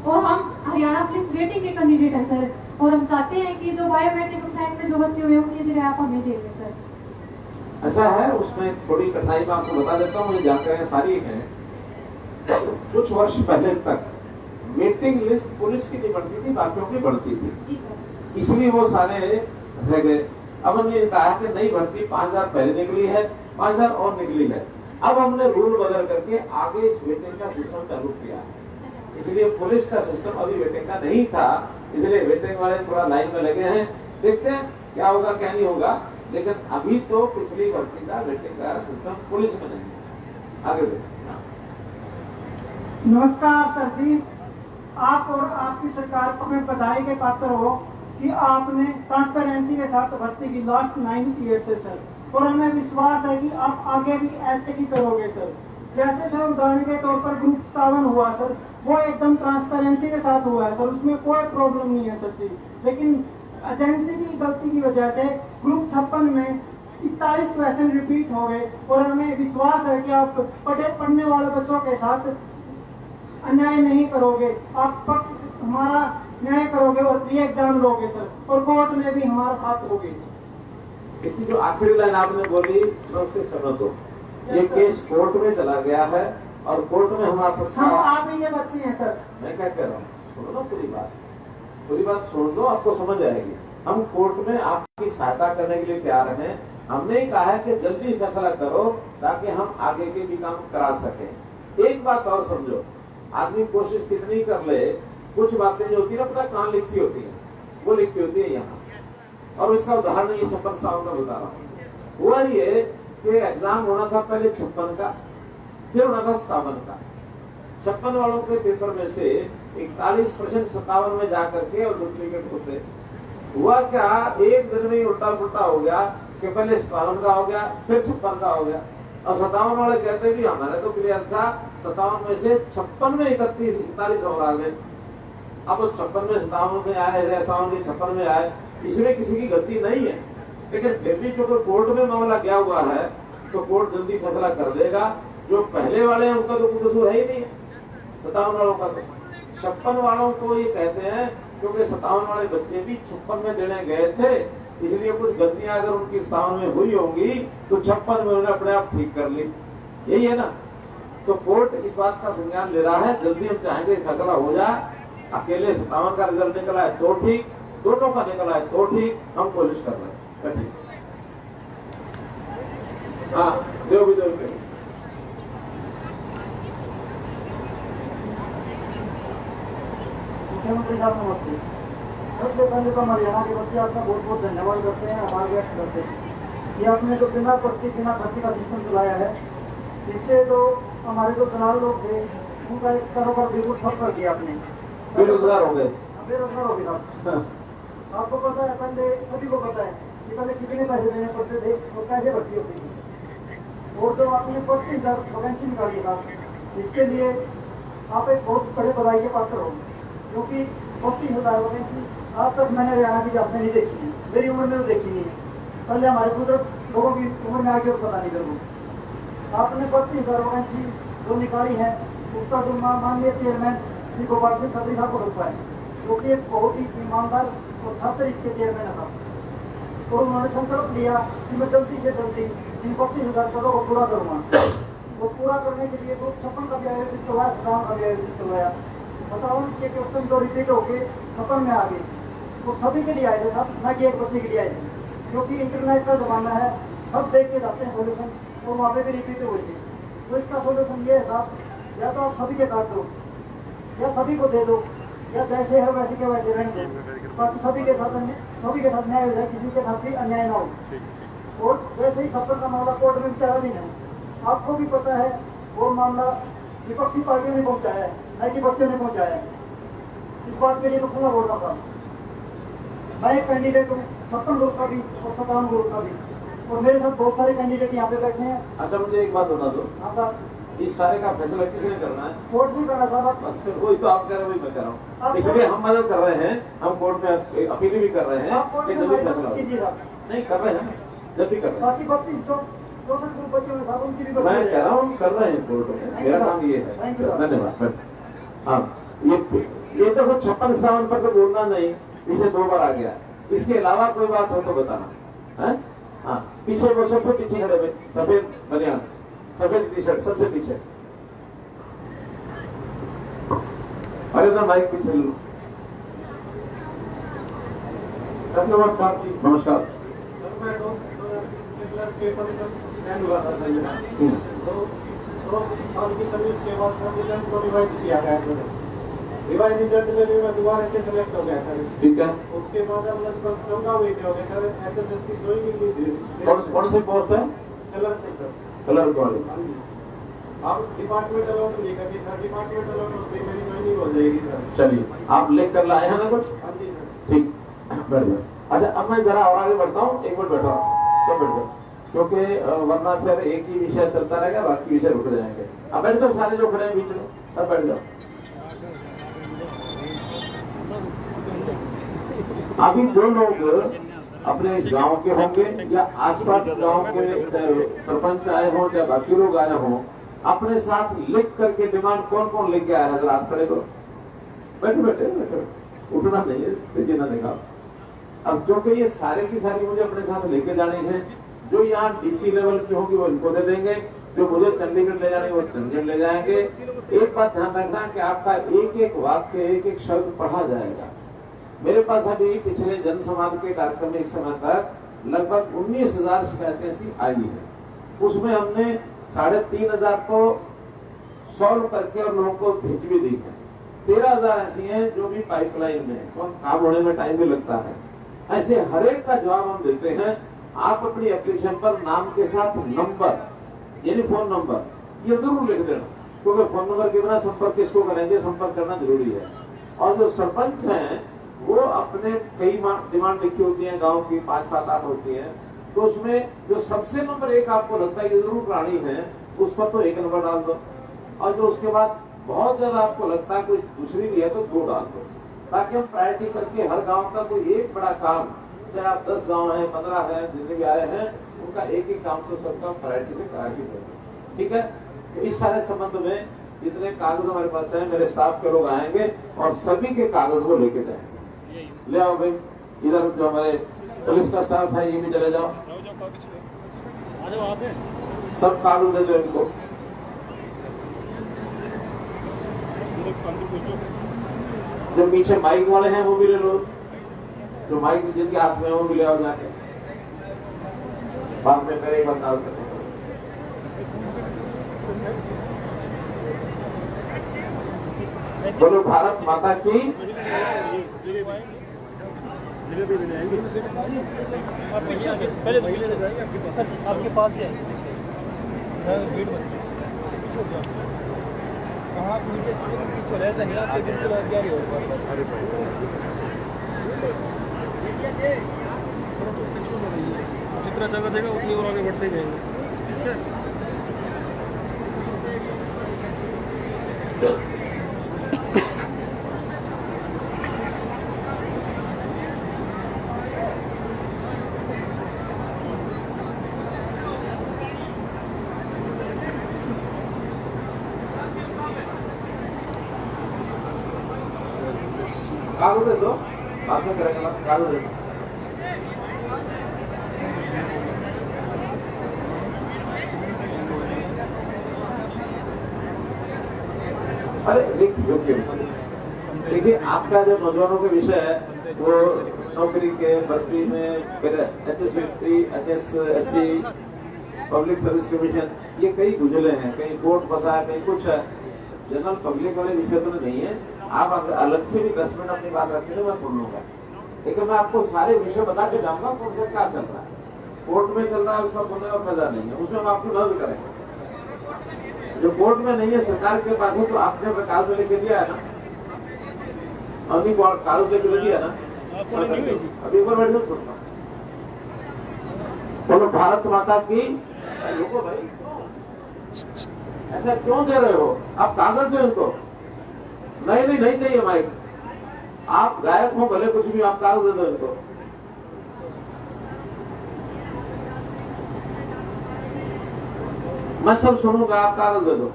और हम हरियाणा पुलिस वेटिंग के कैंडिडेट है सर, और हम चाहते हैं कि जो बायोमेट्रिक साइड में जो बच्चे हुए उनकी जगह आप हमें दे दें सर। ऐसा है, उसमें थोड़ी कठिनाई मैं आपको बता देता हूँ, मुझे जानकारियां सारी हैं। कुछ वर्ष पहले तक वेटिंग लिस्ट पुलिस की नहीं बढ़ती थी, बाकियों की बढ़ती थी जी सर, इसलिए वो सारे रह गए। अब हमने कहा कि नई भर्ती 5000 पहले निकली है, 5000 और निकली है। अब हमने रूल बदल करके आगे इस वेटिंग का सिस्टम चालू किया है, इसलिए पुलिस का सिस्टम अभी वेटिंग का नहीं था, इसलिए वेटिंग वाले थोड़ा लाइन में लगे हैं। देखते हैं क्या होगा क्या नहीं होगा, लेकिन अभी तो पिछली भर्ती का वेटिंग का सिस्टम पुलिस में नहीं है। आगे देखते। नमस्कार सर जी, आप और आपकी सरकार को मैं बधाई के पात्र हो कि आपने ट्रांसपेरेंसी के साथ भर्ती की लास्ट 9 ईयर से सर, और हमें विश्वास है कि आप आगे भी ऐसे ही करोगे सर। जैसे सर उदाहरण के तौर पर ग्रुप 57 हुआ सर, वो एकदम ट्रांसपेरेंसी के साथ हुआ है सर, उसमें कोई प्रॉब्लम नहीं है सर जी। लेकिन एजेंसी की गलती की वजह से ग्रुप 56 में 41 क्वेश्चन रिपीट हो गए, और हमें विश्वास है कि आप पढ़ने वाले बच्चों के साथ अन्याय नहीं करोगे। आप हमारा न्याय करोगे और री एग्जाम लोगे सर, और कोर्ट में भी हमारा साथ दोगे। इसकी जो आखिरी लाइन आपने बोली मैं उससे सहमत हूँ। ये केस कोर्ट में चला गया है और कोर्ट में हमारा हम प्रस्ताव, आप ही के बच्चे हैं सर। मैं क्या कह रहा हूँ, सुनो ना पूरी बात सुन लो, आपको समझ आएगी। हम कोर्ट में आपकी सहायता करने के लिए तैयार हैं। हमने ही कहा है कि जल्दी फैसला करो ताकि हम आगे के भी काम करा सकें। एक बात और समझो, आदमी कोशिश कितनी कर ले, कुछ बातें जो होती है ना, पता कहाँ लिखी होती है, वो लिखी होती है यहाँ। और इसका उदाहरण ये 56 साल का बता रहा हूँ। हुआ ये कि एग्जाम होना था पहले 56 का, फिर होना था 57 का। 56 वालों के पेपर में से 41% 57 में जाकर के और डुप्लीकेट होते। हुआ क्या, एक दिन में ही उल्टा पुल्टा हो गया कि पहले 57 का हो गया, फिर 56 का हो गया। और 57 वाले कहते भी हमारा तो क्लियर था, 57 में से 56 में 41 और आ गए। अब 56 में 57 में आए, 57 के 56 में आए, इसमें किसी की गलती नहीं है। लेकिन फिर भी क्योंकि कोर्ट में मामला गया हुआ है तो कोर्ट जल्दी फैसला कर देगा। जो पहले वाले हैं उनका तो कोई कसूर है ही नहीं, 57 वालों का। तो 56 वालों को ये कहते हैं क्योंकि 57 वाले बच्चे भी 56 में देने गए थे, इसलिए कुछ गलतियां अगर उनकी 57 में हुई होंगी तो 56 में उन्होंने अपने आप ठीक कर ली। यही है ना। तो कोर्ट इस बात का संज्ञान ले रहा है, जल्दी हम चाहेंगे फैसला हो जाए। अकेले 57 का रिजल्ट निकला है तो ठीक, दोनों का निकला है तो ठीक, हम कोशिश कर रहे हैं। ठीक, हाँ दो भी दो। मुख्यमंत्री साहब नमस्ते। सबसे पहले तो हम हरियाणा के बच्चे आपका बहुत बहुत धन्यवाद करते हैं, आभार व्यक्त करते हैं कि आपने जो बिना भर्ती का सिस्टम चलाया है, इससे तो हमारे जो दलाल लोग थे उनका एक कारोबार बिल्कुल ठप कर दिया आपने। बेरोजगार हो गए, बेरोजगार हो गए साहब। आपको पता है, पहले सभी को पता है कि पहले कितने पैसे देने पड़ते थे और कैसे भर्ती होती थी। और जो आपने 32,000 वैकेंसी निकाली था, इसके लिए आप एक बहुत बड़े बधाई के पात्र हो, क्योंकि 32,000 वैकेंसी आज तक मैंने हरियाणा की जांच में नहीं देखी है, मेरी उम्र में तो देखी नहीं है। पहले हमारे बुजुर्ग लोगों की उम्र में आगे और पता नहीं करूँ। आपने 32,000 वैकेंसी जो निकाली है, उसका जो माननीय चेयरमैन श्री गोपाल सिंह खत्री साहब को रुकवा है, क्योंकि एक बहुत ही ईमानदार और छात्र के चेयरमैन था। और उन्होंने संकल्प लिया कि मैं जल्दी से जल्दी इन 32,000 पदों को पूरा करूँगा। वो पूरा करने के लिए ग्रुप 56 का भी आयोजित करवाया, 57 का भी आयोजित करवाया। 57 के क्वेश्चन जो रिपीट होके 56 में आ गए, वो सभी के लिए आए थे साहब, न कि एक बच्चे के लिए आए थे। क्योंकि इंटरनेट का जमाना है, सब देख के जाते हैं सोल्यूशन, और वहाँ पे भी रिपीट हुए थे। तो इसका सोल्यूशन ये है साहब, या तो आप सभी के काट दो, या सभी को दे दो, या जैसे है वैसे के वैसे रहने दो, ताकि सभी के साथ न्याय हो जाए, किसी के साथ भी अन्याय ना हो। और जैसे ही 56 का मामला कोर्ट में विचाराधीन है, आपको भी पता है वो मामला विपक्षी पार्टियों ने पहुंचाया है, न कि बच्चों ने पहुंचाया है। इस बात के लिए मैं खुला बोल रहा था। मैं एक कैंडिडेट हूँ 56 ग्रुप का भी और 57 ग्रुप का भी, और मेरे साथ बहुत सारे कैंडिडेट यहाँ पे बैठे हैं। अच्छा मुझे एक बात बता दो, हाँ साहब, इस सारे का फैसला किसने करना है? कोर्ट नहीं करना साहब। बस फिर वही तो आप कह रहे हैं, वही मैं कह रहा हूँ। इसलिए हम मदद कर रहे हैं, हम कोर्ट में अपील भी कर रहे हैं कि जल्दी फैसला कीजिए साहब। नहीं कर रहे हैं, जल्दी कर रहे हैं। बाकी 32 ग्रुप बच्चे हैं साहब, उनकी भी मैं कह रहा हूँ कर रहे हैं कोर्ट में, मेरा काम ये है। धन्यवाद। हाँ ये तो कुछ 56-57 पर तो बोलना नहीं, पीछे 2 बार आ गया। इसके अलावा कोई बात हो तो बताना है। हाँ पीछे वो सबसे पीछे खड़े हुए, सफेद बनियान, सफेद टी शर्ट, सबसे पीछे। अरे तो माइक पीछे लो। सर नमस्कार जी। नमस्कार। सर मैं 2000 पेपर सेंड हुआ था सही में, तो साल की सर्विस के बाद सर रिजल्ट को रिवाइज किया गया सर। रिवाइज रिजल्ट में मैं दोबारा से सिलेक्ट हो गया सर। ठीक है। उसके बाद अब लगभग 14 महीने हो गए सर। एसएससी ज्वाइनिंग भी थी। कौन सी पोस्ट है? कलर थे सर। Colour college. हाँ जी। आप डिपार्टमेंट अलॉट नहीं करती सर, डिपार्टमेंट अलॉट होते मेरी ज्वाइनिंग हो जाएगी सर। चलिए आप लिख कर लाए हैं ना कुछ? हाँ जी सर। ठीक, बैठ जाओ। अच्छा अब मैं जरा और आगे बढ़ता हूँ, एक मिनट बैठो, सब बैठ जाओ, क्योंकि वरना फिर एक ही विषय चलता रहेगा, बाकी विषय रुक जाएंगे। अब बैठ जाओ, सारे जो खड़े हैं बीच में सब बैठ जाओ। अभी जो लोग अपने इस गांव के होंगे या आसपास गांव के सरपंच आए हों या बाकी लोग आए हों, अपने साथ लिख करके डिमांड कौन कौन लेके आया है, जरा हाथ खड़े करो। बैठे बैठे बैठे। उठना नहीं है, पीछे ना देखा। अब क्योंकि ये सारे की सारी मुझे अपने साथ लेके जानी है, जो यहाँ डीसी लेवल की होगी वो इनको दे देंगे, जो मुझे चंडीगढ़ ले जानी वो चंडीगढ़ ले जाएंगे। एक बात ध्यान रखना कि आपका एक एक वाक्य, एक एक शब्द पढ़ा जाएगा। मेरे पास अभी पिछले जनसंवाद के कार्यक्रम में इस समय तक लगभग 19,000 शिकायतें ऐसी आई है। उसमें हमने 3,500 को सॉल्व करके और लोगों को भेज भी दी है। 13,000 ऐसी हैं जो भी पाइपलाइन में, तो काम होने में टाइम भी लगता है। ऐसे हर एक का जवाब हम देते हैं। आप अपनी एप्लीकेशन पर नाम के साथ नंबर यानी फोन नंबर ये जरूर लिख देना, क्योंकि फोन नंबर के बिना संपर्क किसको करेंगे, संपर्क करना जरूरी है। और जो सरपंच हैं वो अपने कई डिमांड लिखी होती है, गांव की 5, 7, 8 होती है, तो उसमें जो सबसे नंबर 1 आपको लगता है ये जरूर प्राणी है, उस पर तो 1 नंबर डाल दो। और जो उसके बाद बहुत ज्यादा आपको लगता है कुछ दूसरी भी है तो 2 डाल दो, ताकि हम प्रायोरिटी करके हर गांव का कोई एक बड़ा काम, चाहे आप 10 गांव हैं, 15 हैं, जितने भी आए हैं, उनका एक एक काम तो सबका प्रायोरिटी से करा ही देंगे। ठीक है, तो इस सारे संबंध में जितने कागज हमारे पास हैं, मेरे स्टाफ के लोग आएंगे और सभी के कागज वो लेके जाएंगे। ले आओ भाई, इधर जो हमारे पुलिस का स्टाफ है ये भी चले जाओ, सब कागज दे दो इनको। जो पीछे माइक वाले हैं वो भी ले लो, जो माइक जिनके हाथ में है वो भी ले आओ जाके, बाद में मेरे एक बार कागज करने बोलो भारत माता की। आपके पास है जितना जगह देगा उतनी और आगे बढ़ते जाएंगे। कागज दे दो, बाद में करेंगे, कागज दे दो। अरे देखिए, आपका जो नौजवानों के विषय है वो नौकरी के भर्ती में HSFT, HSSC, public service commission, ये कई गुजले हैं, कहीं कोर्ट फंसा है, कहीं कुछ है। जनरल पब्लिक वाले विषय तो नहीं है। आप अलग से भी 10 मिनट अपनी बात रखेंगे, मैं सुन लूंगा, लेकिन मैं आपको सारे विषय बता के जाऊंगा कौन से क्या चल रहा है। कोर्ट में चल रहा है उसका सुनने का फायदा नहीं है, उसमें हम आपकी मदद करेंगे। जो कोर्ट में नहीं है, सरकार के पास है, तो आपने अपने कागज में लेके दिया है ना, अभी कागज लेके दिया ना, अभी एक बार बैठ सुनता हूँ। बोलो भारत माता की। रुको भाई, ऐसा क्यों दे रहे हो? आप कागज दो इनको। नहीं चाहिए माइक, आप गायक हो भले कुछ भी, आप कागज दे दो इनको। मैं सब सुनूंगा, आप कागज दे दो,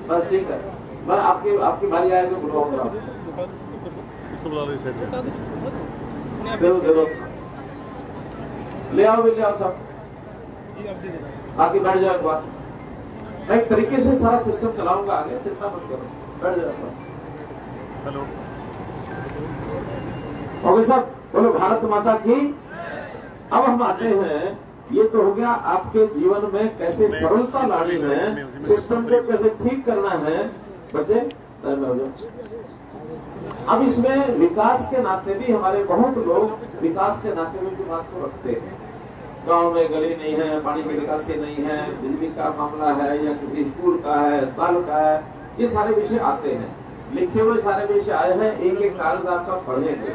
बस ठीक है। मैं आपकी बारी आएगी बुलवाऊंगा। दे दो, ले आओ सब, बाकी बैठ जाओ एक बार। मैं एक तरीके से सारा सिस्टम चलाऊंगा आगे, चिंता मत करो, बैठ जाओ। हेलो, ओके साहब, बोलो भारत माता की। अब हम आते हैं, ये तो हो गया आपके जीवन में कैसे सरलता लानी है, सिस्टम को कैसे ठीक करना है। बच्चे तय में हो जाओ। अब इसमें विकास के नाते भी हमारे बहुत लोग विकास के नाते भी उनकी बात को रखते हैं। गांव में गली नहीं है, पानी की निकासी नहीं है, बिजली का मामला है, या किसी स्कूल का है, ताल का है, ये सारे विषय आते हैं। लिखे हुए सारे विषय आए हैं, एक एक कागज आपका पढ़ेंगे।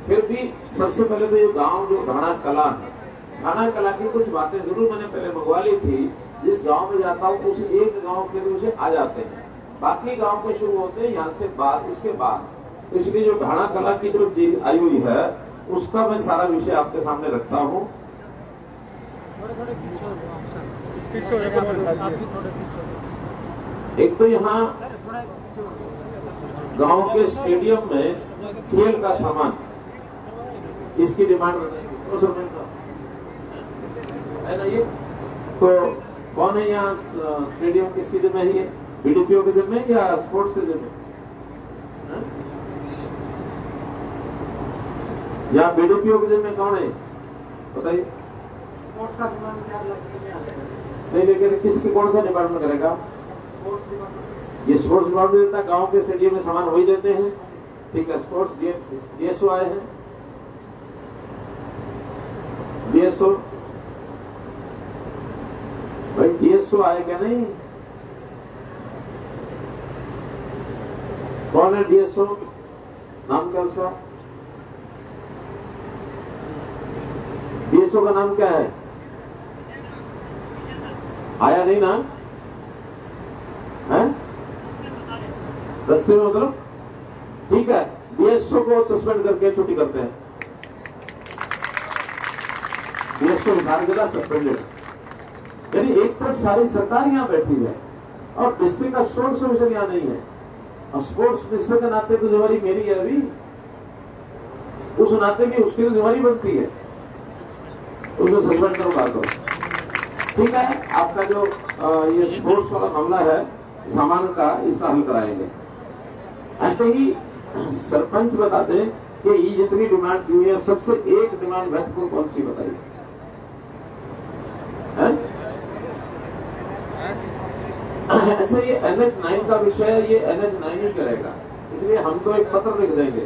फिर भी सबसे पहले तो ये गांव जो घाना कला है, घाना कला की कुछ बातें जरूर मैंने पहले मंगवा ली थी। जिस गांव में जाता हूँ उस एक गांव के विषय आ जाते हैं, बाकी गांव के शुरू होते हैं यहाँ से बाद, इसके बाद। तो इसलिए जो घाना कला की जो चीज आई हुई है उसका मैं सारा विषय आपके सामने रखता हूँ। एक तो यहाँ गांव के स्टेडियम में खेल का सामान, इसकी डिमांड बनाएंगे। तो सरपंच साहब है ना ये, तो कौन है यहाँ स्टेडियम किसकी जिम्मेदारी है? बीडीपीओ के जिम्मे या स्पोर्ट्स के जिम्मे? या बीडीपीओ के जिम्मे कौन है बताइए? स्पोर्ट्स का सामान क्या लगता है? नहीं, लेकिन किसकी कौन सा डिपार्टमेंट करेगा? Sports department. ये स्पोर्ट्स डिपार्टमेंट देता है, गांव के स्टेडियम में सामान वही देते हैं। ठीक है, स्पोर्ट्स डीएसओ आए हैं, डीएसओ भाई, डीएसओ आए क्या नहीं? कौन है डीएसओ? नाम क्या उसका? डीएसओ का नाम क्या है? आया नहीं ना? है रस्ते में मतलब? ठीक है, डीएसओ को सस्पेंड करके छुट्टी करते हैं। डीएसओ हिसार जिला सस्पेंडेड। यानी एक तरफ सारी सरकार यहां बैठी है और डिस्ट्रिक्ट का स्पोर्ट्स मिनिस्टर यहां नहीं है, और स्पोर्ट्स मिनिस्टर के नाते तो जिम्मेदारी मेरी है अभी, उस नाते भी उसकी तो जिम्मेदारी बनती है, उसको सस्पेंड करो, बात करो। ठीक है, आपका जो ये स्पोर्ट्स वाला मामला है सामान का, इसका हल कराएंगे। ऐसे ही सरपंच बता दें कि ये जितनी डिमांड की हुई है, सबसे एक डिमांड महत्वपूर्ण कौन सी बताइए? ऐसे ये NH9 का विषय है, ये NH9 ही करेगा, इसलिए हम तो एक पत्र लिख देंगे,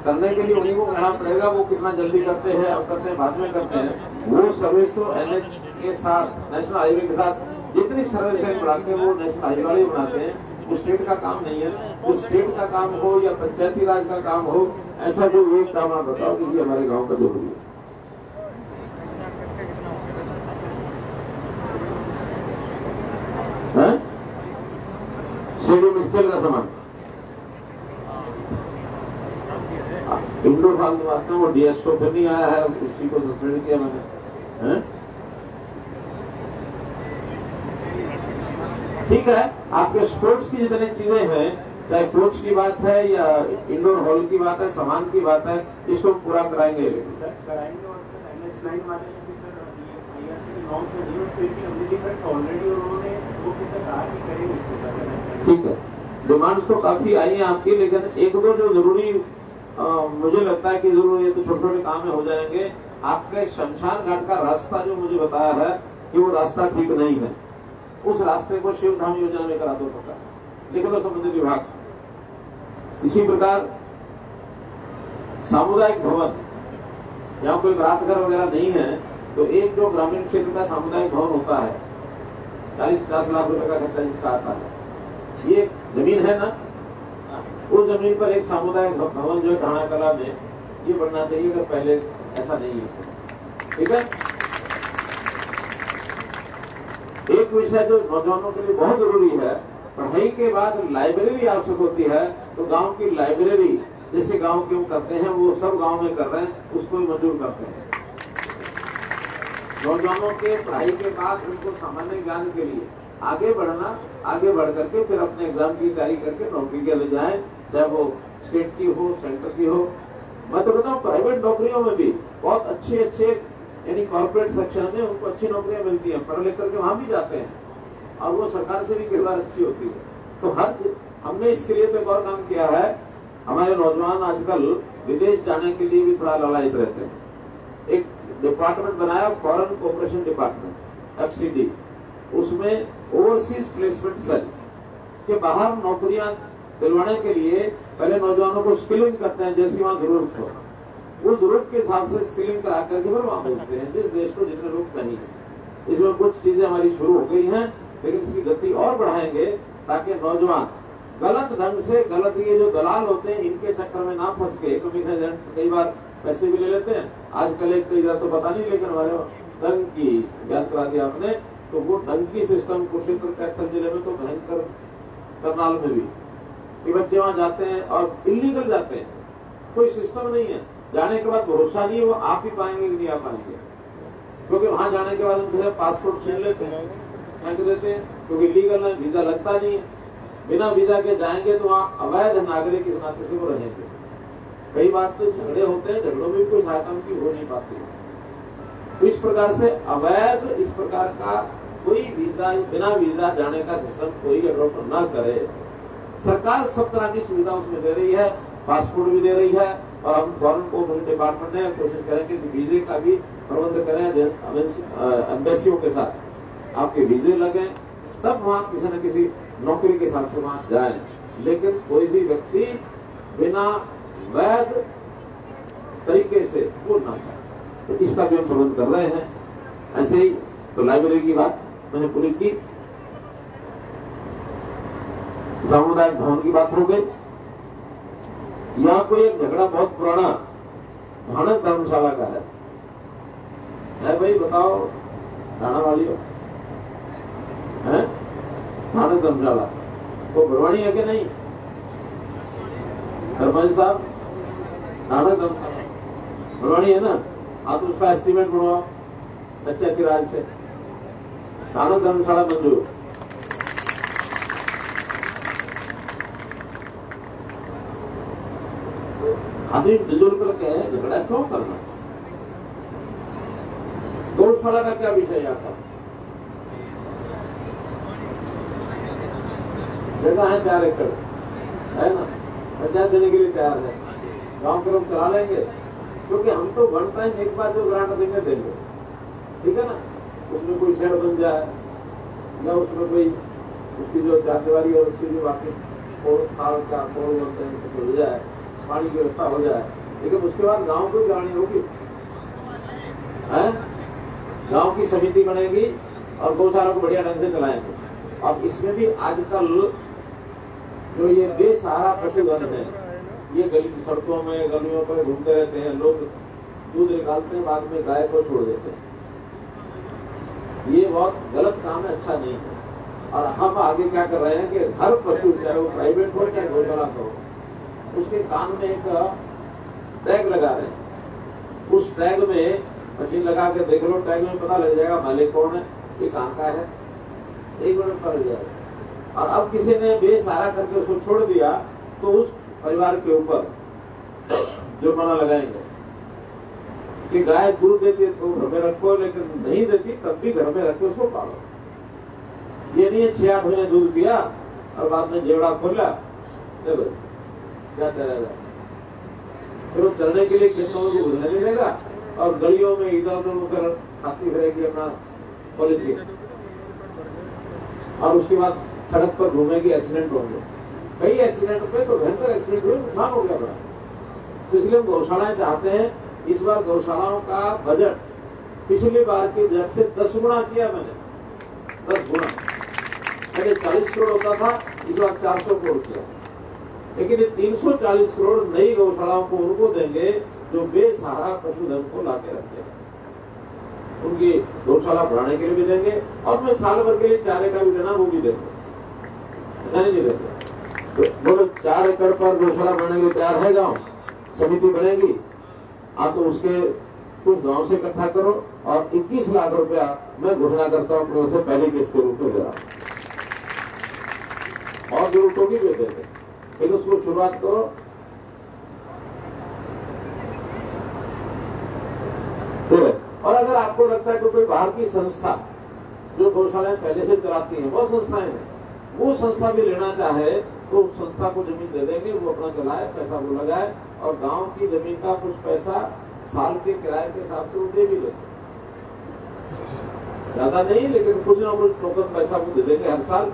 करने के लिए उन्हीं को कहना पड़ेगा, वो कितना जल्दी करते हैं, अब करते हैं, बाद में करते हैं। वो सर्विस तो NH के साथ, नेशनल हाईवे के साथ जितनी सर्विस लाइन बनाते हैं वो नेशनल हाईवे वाले बनाते हैं, वो स्टेट का काम नहीं है। वो स्टेट का काम हो या पंचायती राज का काम हो, ऐसा कोई एक काम आप बताओ कि ये हमारे गांव का जरूरी है। स्टेडियम स्थिल का सामान इंडोर हॉल में वास्तव में वो डीएसओ फिर नहीं आया है, उसी को सस्पेंड किया मैंने। ठीक है, आपके स्पोर्ट्स की जितनी चीजें हैं, चाहे कोच की बात है या इंडोर हॉल की बात है, सामान की बात है, इसको पूरा कराएंगे। सर कराएंगे, और सर NH9 वाले ने भी सर IRC के नॉर्म्स में दिए, फिर भी अमली डिफेक्ट ऑलरेडी उन्होंने वो कितना कहा कि करेंगे इसको सर। ठीक है, डिमांड्स तो काफी आई है आपकी, लेकिन एक दो जो जरूरी मुझे लगता है कि जरूर ये तो छोटे छोटे काम में हो जाएंगे। आपके शमशान घाट का रास्ता जो मुझे बताया है कि वो रास्ता ठीक नहीं है, उस रास्ते को शिवधाम योजना में करा दो पक्का, लिख लो संबंधित विभाग। इसी प्रकार सामुदायिक भवन, यहाँ कोई रात घर वगैरह नहीं है, तो एक जो ग्रामीण क्षेत्र का सामुदायिक भवन होता है, 40-50 लाख रुपए का खर्चा जिसका आता है, ये जमीन है ना, उस जमीन पर एक सामुदायिक भवन जो है थाना कला में, ये बनना चाहिए, अगर पहले ऐसा नहीं है। ठीक है, एक विषय जो नौजवानों के लिए बहुत जरूरी है, पढ़ाई के बाद लाइब्रेरी आवश्यक होती है, तो गांव की लाइब्रेरी जैसे गांव के करते हैं, वो सब गांव में कर रहे हैं, उसको भी मंजूर करते हैं। नौजवानों के पढ़ाई के बाद उनको सामान्य ज्ञान के लिए आगे बढ़ना, आगे बढ़ करके फिर अपने एग्जाम की तैयारी करके नौकरी के लिए जाए, चाहे वो स्टेट की हो, सेंटर की हो। मैं तो बताऊं, प्राइवेट नौकरियों में भी बहुत अच्छे यानी कॉर्पोरेट सेक्शन में उनको अच्छी नौकरियां मिलती हैं, पढ़ लिख करके वहां भी जाते हैं, और वो सरकार से भी कई बार अच्छी होती है। तो हमने इसके लिए तो एक और काम किया है, हमारे नौजवान आजकल विदेश जाने के लिए भी थोड़ा लालायित रहते हैं। एक डिपार्टमेंट बनाया, फॉरेन कोऑपरेशन डिपार्टमेंट, FCD, उसमें ओवरसीज प्लेसमेंट सेल के बाहर नौकरियां दिलवाने के लिए पहले नौजवानों को स्किलिंग करते हैं, जैसी वहां जरूरत हो, वो जरूरत के हिसाब से स्किलिंग करा करके फिर वहां भेजते हैं, जिस देश को जितने लोग चाहिए। इसमें कुछ चीजें हमारी शुरू हो गई हैं, लेकिन इसकी गति और बढ़ाएंगे ताकि नौजवान गलत ढंग से, गलत ये जो दलाल होते हैं इनके चक्कर में ना फंस के, कमीशन एजेंट कई बार पैसे भी ले लेते हैं। आजकल एक कई तो पता नहीं, लेकिन हमारे डंग की याद करा दिया आपने, तो वो डंकी सिस्टम कुरुक्षेत्र कैथल जिले में तो भयंकर, करनाल में भी, कि बच्चे वहां जाते हैं और इलीगल जाते हैं, कोई सिस्टम नहीं है, जाने के बाद भरोसा नहीं है वो आप ही पाएंगे कि नहीं आ पाएंगे, क्योंकि वहां जाने के बाद उनसे पासपोर्ट छीन लेते हैं, फेंक देते हैं, क्योंकि लीगल है, वीजा लगता नहीं है। बिना वीजा के जाएंगे तो वहां अवैध नागरिक इस नाते से वो रहेंगे। कई बार तो झगड़े होते हैं, झगड़ों में भी कोई सहायता उनकी हो नहीं पाती। तो इस प्रकार से अवैध इस प्रकार का कोई वीजा, बिना वीजा जाने का सिस्टम कोई अडॉप्ट न करे। सरकार सब तरह की सुविधा उसमें दे रही है, पासपोर्ट भी दे रही है, और हम फॉरेन कोऑपरेशन डिपार्टमेंट ने कोशिश करेंगे कि वीजे का भी प्रबंध करें, एम्बेसियों के साथ आपके वीजे लगे, तब वहां किसी न किसी नौकरी के हिसाब से वहां जाए। लेकिन कोई भी व्यक्ति बिना वैध तरीके से वो ना जाए, तो इसका भी हम प्रबंध कर रहे हैं। ऐसे ही तो लाइब्रेरी की बात मैंने पूरी की, सामुदायिक भवन की बात हो गई। यहाँ कोई एक झगड़ा बहुत पुराना थाना धर्मशाला का है भाई, बताओ थाना वालियों, है थाना धर्मशाला वो बरवानी है कि नहीं? सरपंच साहब, थाना धर्मशाला बरवानी है ना? हाँ, तो उसका एस्टीमेट बनवाओ पंचायती राज से, थाना धर्मशाला मंजूर। आदमी बुजुर्ग करके झगड़ा क्यों करना? गौशाला का क्या विषय आता? जगह है 4 एकड़, है ना, पंचायत देने के लिए तैयार है, गांव के लोग चला लेंगे, क्योंकि हम तो वन टाइम एक बार जो ग्रांट देंगे, ठीक है ना? उसमें कोई शेड बन जाए या उसमें कोई उसकी जो चारदीवारी और उसकी जो बाकी खाल का पोल बोलते हैं तो हो जाए, पानी की व्यवस्था हो जाए, लेकिन उसके बाद गांव को गिरानी होगी, गांव की समिति बनेगी और गौशाला को बढ़िया ढंग से चलाएंगे। अब इसमें भी आजकल जो ये बेसहारा पशुधन है, ये गली सड़कों में गलियों पर घूमते रहते हैं, लोग दूध निकालते हैं, बाद में गाय को छोड़ देते हैं। ये बहुत गलत काम है, अच्छा नहीं है। और हम आगे क्या कर रहे हैं कि हर पशु, चाहे वो प्राइवेट हो चाहे गौशाला हो, उसके कान में एक टैग लगा रहे हैं। उस टैग में मशीन लगा के देख लो, टैग में पता लग जाएगा मालिक कौन है, ये कहां का है, एक मिनट पता लग जाएगा। और अब किसी ने बेसहारा करके उसको छोड़ दिया तो उस परिवार के ऊपर जुर्माना लगाएंगे कि गाय दूध देती है तो घर में रखो, लेकिन नहीं देती तब भी घर में रख के उसको पालो। ये नहीं है 6-8 महीने दूध पिया और बाद में जेवड़ा खोला, देखो क्या चलेगा। फिर वो चलने के लिए खेतों को घुसने मिलेगा और गलियों में इधर उधर होकर खाती फिरेगी अपना पॉलिथीन, और उसके बाद सड़क पर घूमेगी, एक्सीडेंट होंगे। कई एक्सीडेंट पे तो भयंकर एक्सीडेंट हुए, नुकसान हो गया बड़ा। तो इसलिए हम गौशालाएं चाहते हैं। इस बार गौशालाओं का बजट पिछली बार के बजट से 10 गुना किया मैंने, 10 गुना। पहले 40 करोड़ होता था, इस बार 400 करोड़ किया। लेकिन ये 340 करोड़ नई गौशालाओं को उनको देंगे जो बेसहारा पशुधन को लाके रखेगा। उनकी गौशाला बढ़ाने के लिए भी देंगे, और मैं साल भर के लिए चारे का भी देना वो भी देंगे, ऐसा नहीं देंगे। तो बोलो 4 एकड़ पर गौशाला बनाने के लिए तैयार है गांव, समिति बनेगी, तो उसके कुछ गांव से इकट्ठा करो और 21 लाख रुपया मैं घोषणा करता हूं अपने से पहली किस्त के रूप में दे रहा हूं, और जरूरत होगी भी देंगे, लेकिन उसको शुरुआत करो। और अगर आपको लगता है कि कोई बाहर की संस्था जो गौशालाएं पहले से चलाती हैं, बहुत संस्थाएं हैं, वो संस्था भी लेना चाहे तो उस संस्था को जमीन दे देंगे, वो अपना चलाए, पैसा वो लगाए, और गांव की जमीन का कुछ पैसा साल के किराए के हिसाब से वो दे भी देंगे, ज्यादा नहीं, लेकिन कुछ ना कुछ टोकन पैसा वो दे देंगे हर साल,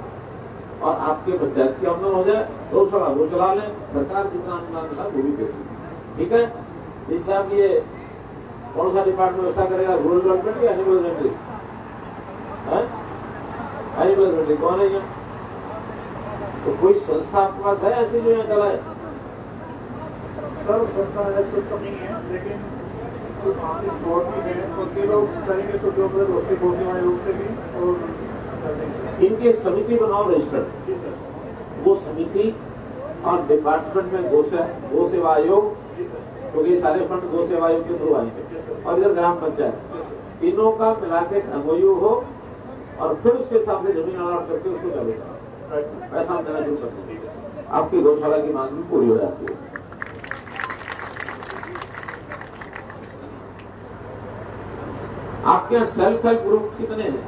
और आपके पंचायत की आमदन हो जाए, गौशाला वो चला लें, सरकार जितना अनुदान मिला वो भी देगी। ठीक है जी साहब, ये कौन सा डिपार्टमेंट व्यवस्था करेगा, रूरल डेवलपमेंट या एनिमल हस्बेंड्री? एनिमल हस्बेंड्री कौन है यहाँ? तो कोई संस्था आपके पास है ऐसी जो यहाँ चलाए? सर संस्था ऐसे तो नहीं है, लेकिन कुछ बोर्ड भी है, तो के लोग करेंगे तो जो मतलब उसके बोर्ड के आयोग से भी और इनकी एक समिति बनाओ रजिस्टर्ड। जी सर। वो समिति और डिपार्टमेंट में गौ सेवा आयोग, क्योंकि ये सारे फंड गौ सेवा आयोग के थ्रू आएंगे, और इधर ग्राम पंचायत, तीनों का मिला के MOU हो, और फिर उसके हिसाब से जमीन अलॉट करके उसको चालू करो, पैसा देना शुरू कर दें, आपकी गौशाला की मांग भी पूरी हो जाती है। आपके यहाँ सेल्फ हेल्प ग्रुप कितने हैं?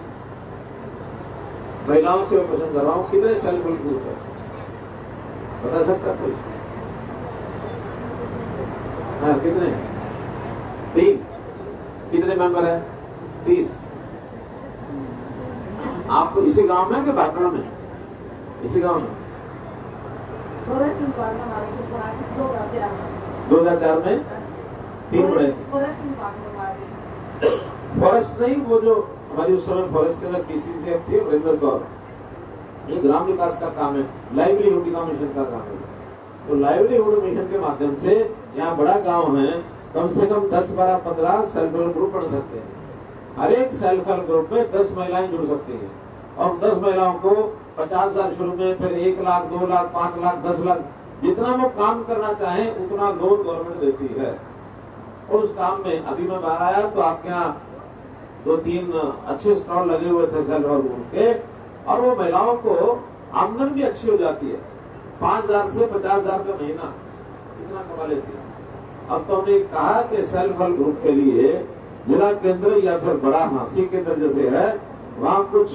महिलाओं से मैं प्रश्न कर रहा हूं, कितने सेल्फ हेल्प ग्रुप है? बता सकता कोई? हाँ, कितने? 3। कितने मेंबर हैं? 30। आप इसी गांव में कि भाटड़ में? इसी गांव में 2004 में 3 बड़े फॉरेस्ट नहीं, वो जो हमारी उस समय फॉरेस्ट के अंदर पीसीसीएफ थी, वरिंदर कौर, ये ग्राम विकास का काम है, लाइवलीहुड का मिशन का काम है। तो लाइवलीहुड मिशन के माध्यम से यहाँ बड़ा गांव है, कम से कम 10, 12, 15 सेल्फ हेल्प ग्रुप बन सकते हैं। हर एक सेल्फ हेल्प ग्रुप में 10 महिलाएं जुड़ सकती हैं और 10 महिलाओं को 50,000 शुरू में, फिर 1 लाख, 2 लाख, 5 लाख, 10 लाख, जितना वो काम करना चाहे उतना लोन गवर्नमेंट देती है। उस काम में अभी मैं बाहर आया तो आपके यहाँ 2-3 अच्छे स्टॉल लगे हुए थे सेल्फ हेल्प ग्रुप के, और वो महिलाओं को आमदन भी अच्छी हो जाती है। 5,000 से 50,000 का महीना इतना कमा लेती है। अब तो हमने कहा कि सेल्फ हेल्प ग्रुप के लिए जिला केंद्र या फिर बड़ा हांसी केंद्र जैसे है, वहां कुछ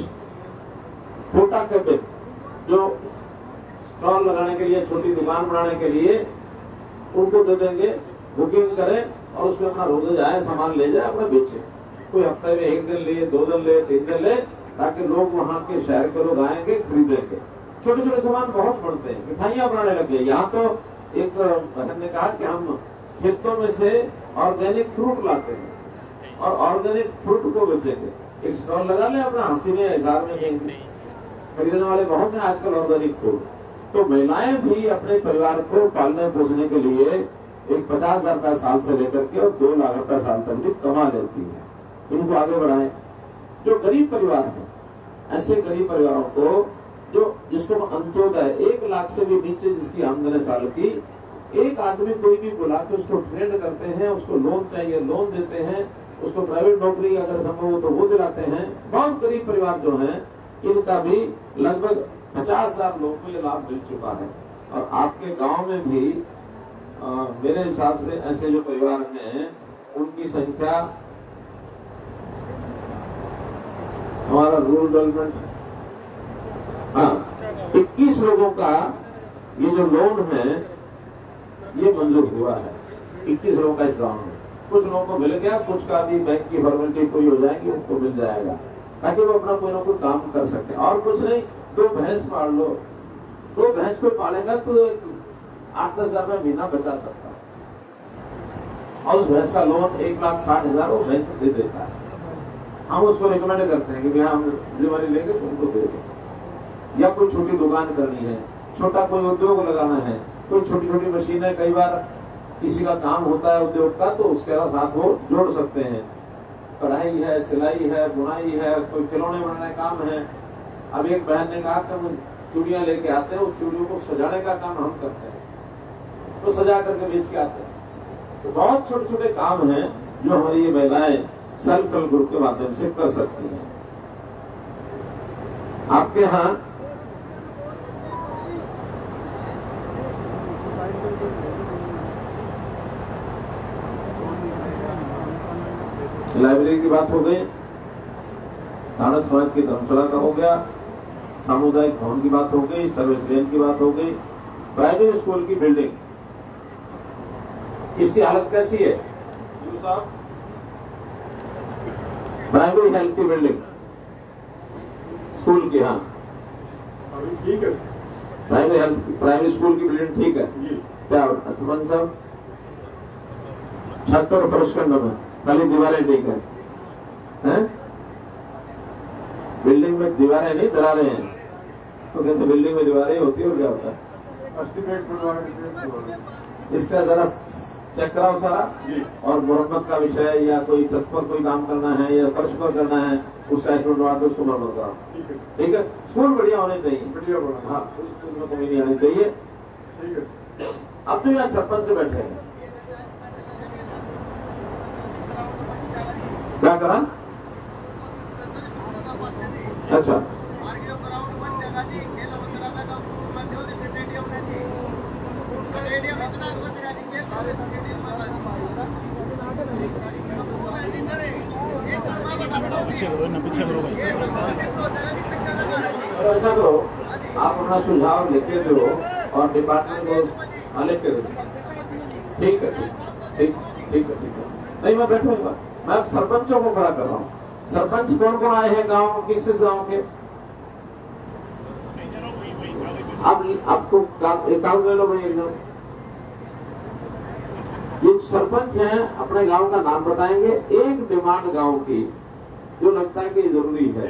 छोटा कैबिन जो स्टॉल लगाने के लिए, छोटी दुकान बनाने के लिए उनको दे देंगे, बुकिंग करें और उसमें अपना रोज आए, सामान ले जाए, अपना बेचे। कोई हफ्ते में 1 दिन ले, 2 दिन ले, 3 दिन ले, ताकि लोग वहां के शहर के लोग आएंगे, खरीदेंगे। छोटे छोटे सामान बहुत बनते हैं, मिठाइयां बनाने लगे। यहाँ तो एक बहन ने कहा कि हम खेतों में से ऑर्गेनिक फ्रूट लाते हैं और ऑर्गेनिक फ्रूट को बेचेंगे। एक स्टॉल लगा ले अपना, हंसी में, हिसार में देंगे। खरीदने वाले बहुत हैं आजकल ऑर्गेनिक फूड। तो महिलाएं भी अपने परिवार को पालने पोसने के लिए एक 50,000 रुपया साल से लेकर के और 2 लाख रुपया साल तक भी कमा लेती है। इनको आगे बढ़ाएं। जो गरीब परिवार है, ऐसे गरीब परिवारों को जो जिसको अंत्योदय 1 लाख से भी नीचे जिसकी आमदनी साल की, एक आदमी कोई भी बुला के उसको ट्रेंड करते हैं, उसको लोन चाहिए लोन देते हैं, उसको प्राइवेट नौकरी अगर संभव हो तो वो दिलाते हैं। बहुत गरीब परिवार जो हैं, इनका भी लगभग 50,000 लोगों को ये लाभ मिल चुका है। और आपके गांव में भी मेरे हिसाब से ऐसे जो परिवार हैं उनकी संख्या, हमारा रूरल डेवलपमेंट, हाँ, 21 लोगों का ये जो लोन है ये मंजूर हुआ है। 21 लोगों का इस गांव में। कुछ लोगों को मिल गया, कुछ का भी बैंक की फॉर्मेलिटी पूरी हो जाएगी, उनको मिल जाएगा ताकि वो अपना कोई ना कोई काम कर सके। और कुछ नहीं, 2 भैंस पाल लो, 2 भैंस को पालेगा तो 8-10 हजार रुपया महीना बचा सकता है और उस भैंस का लोन 1,60,000 वो बैंक दे देता है। हम उसको रिकमेंड करते हैं कि भैया हम जिम्मेदारी लेंगे तो उनको दे दें। या कोई छोटी दुकान करनी है, छोटा कोई उद्योग लगाना है, कोई छोटी छोटी मशीनें, कई बार किसी का काम होता है उद्योग का तो उसके साथ वो जोड़ सकते हैं। कढ़ाई है, सिलाई है, बुनाई है, कोई खिलौने बनाने का काम है। अब एक बहन ने कहा कि हम चूड़ियां लेके आते हैं, उस चूड़ियों को सजाने का काम हम करते हैं, तो सजा करके बेच के आते हैं। तो बहुत छोटे छोटे काम हैं जो हमारी ये महिलाएं सेल्फ हेल्प ग्रुप के माध्यम से कर सकती हैं। आपके यहाँ लाइब्रेरी की बात हो गई, थाना समाज की धर्मशाला का हो गया, सामुदायिक भवन की बात हो गई, सर्विस लेन की बात हो गई, प्राइमरी स्कूल की बिल्डिंग, इसकी हालत कैसी है? प्राइमरी हेल्थ की बिल्डिंग स्कूल की, हाँ ठीक है। प्राइमरी स्कूल की बिल्डिंग ठीक है। क्या सरपंच साहब? छत और फर्श के अंदर खाली दीवारें ठीक है? बिल्डिंग में दीवारें नहीं, दरारें हैं। तो कहते बिल्डिंग में दीवारें होती है और क्या होता है? इसका जरा चेक कराओ सारा। और मुरम्मत का विषय या कोई छत पर कोई काम करना है या फर्श पर करना है, उसका एस्टिमेट बनवा दो, उसको मुरम्मत कराओ। ठीक है। स्कूल बढ़िया होने चाहिए, बढ़िया होना, हाँ, स्कूल में कमी नहीं आनी चाहिए। ठीक है। अब तो यहाँ सरपंच से बैठे हैं, क्या करा? अच्छा, पीछे करो ना, पीछे करो भाई। और ऐसा करो, आप अपना सुझाव लेके दो और डिपार्टमेंट को लेके दो। ठीक है, ठीक है। नहीं, मैं बैठूंगा, मैं अब सरपंचों को खड़ा कर रहा हूँ। सरपंच कौन कौन आए हैं गांव, किस गांव के? अब आपको एक कागज ले लो भाई, एक जन ये सरपंच हैं, अपने गांव का नाम बताएंगे, एक डिमांड गांव की जो लगता है कि जरूरी है।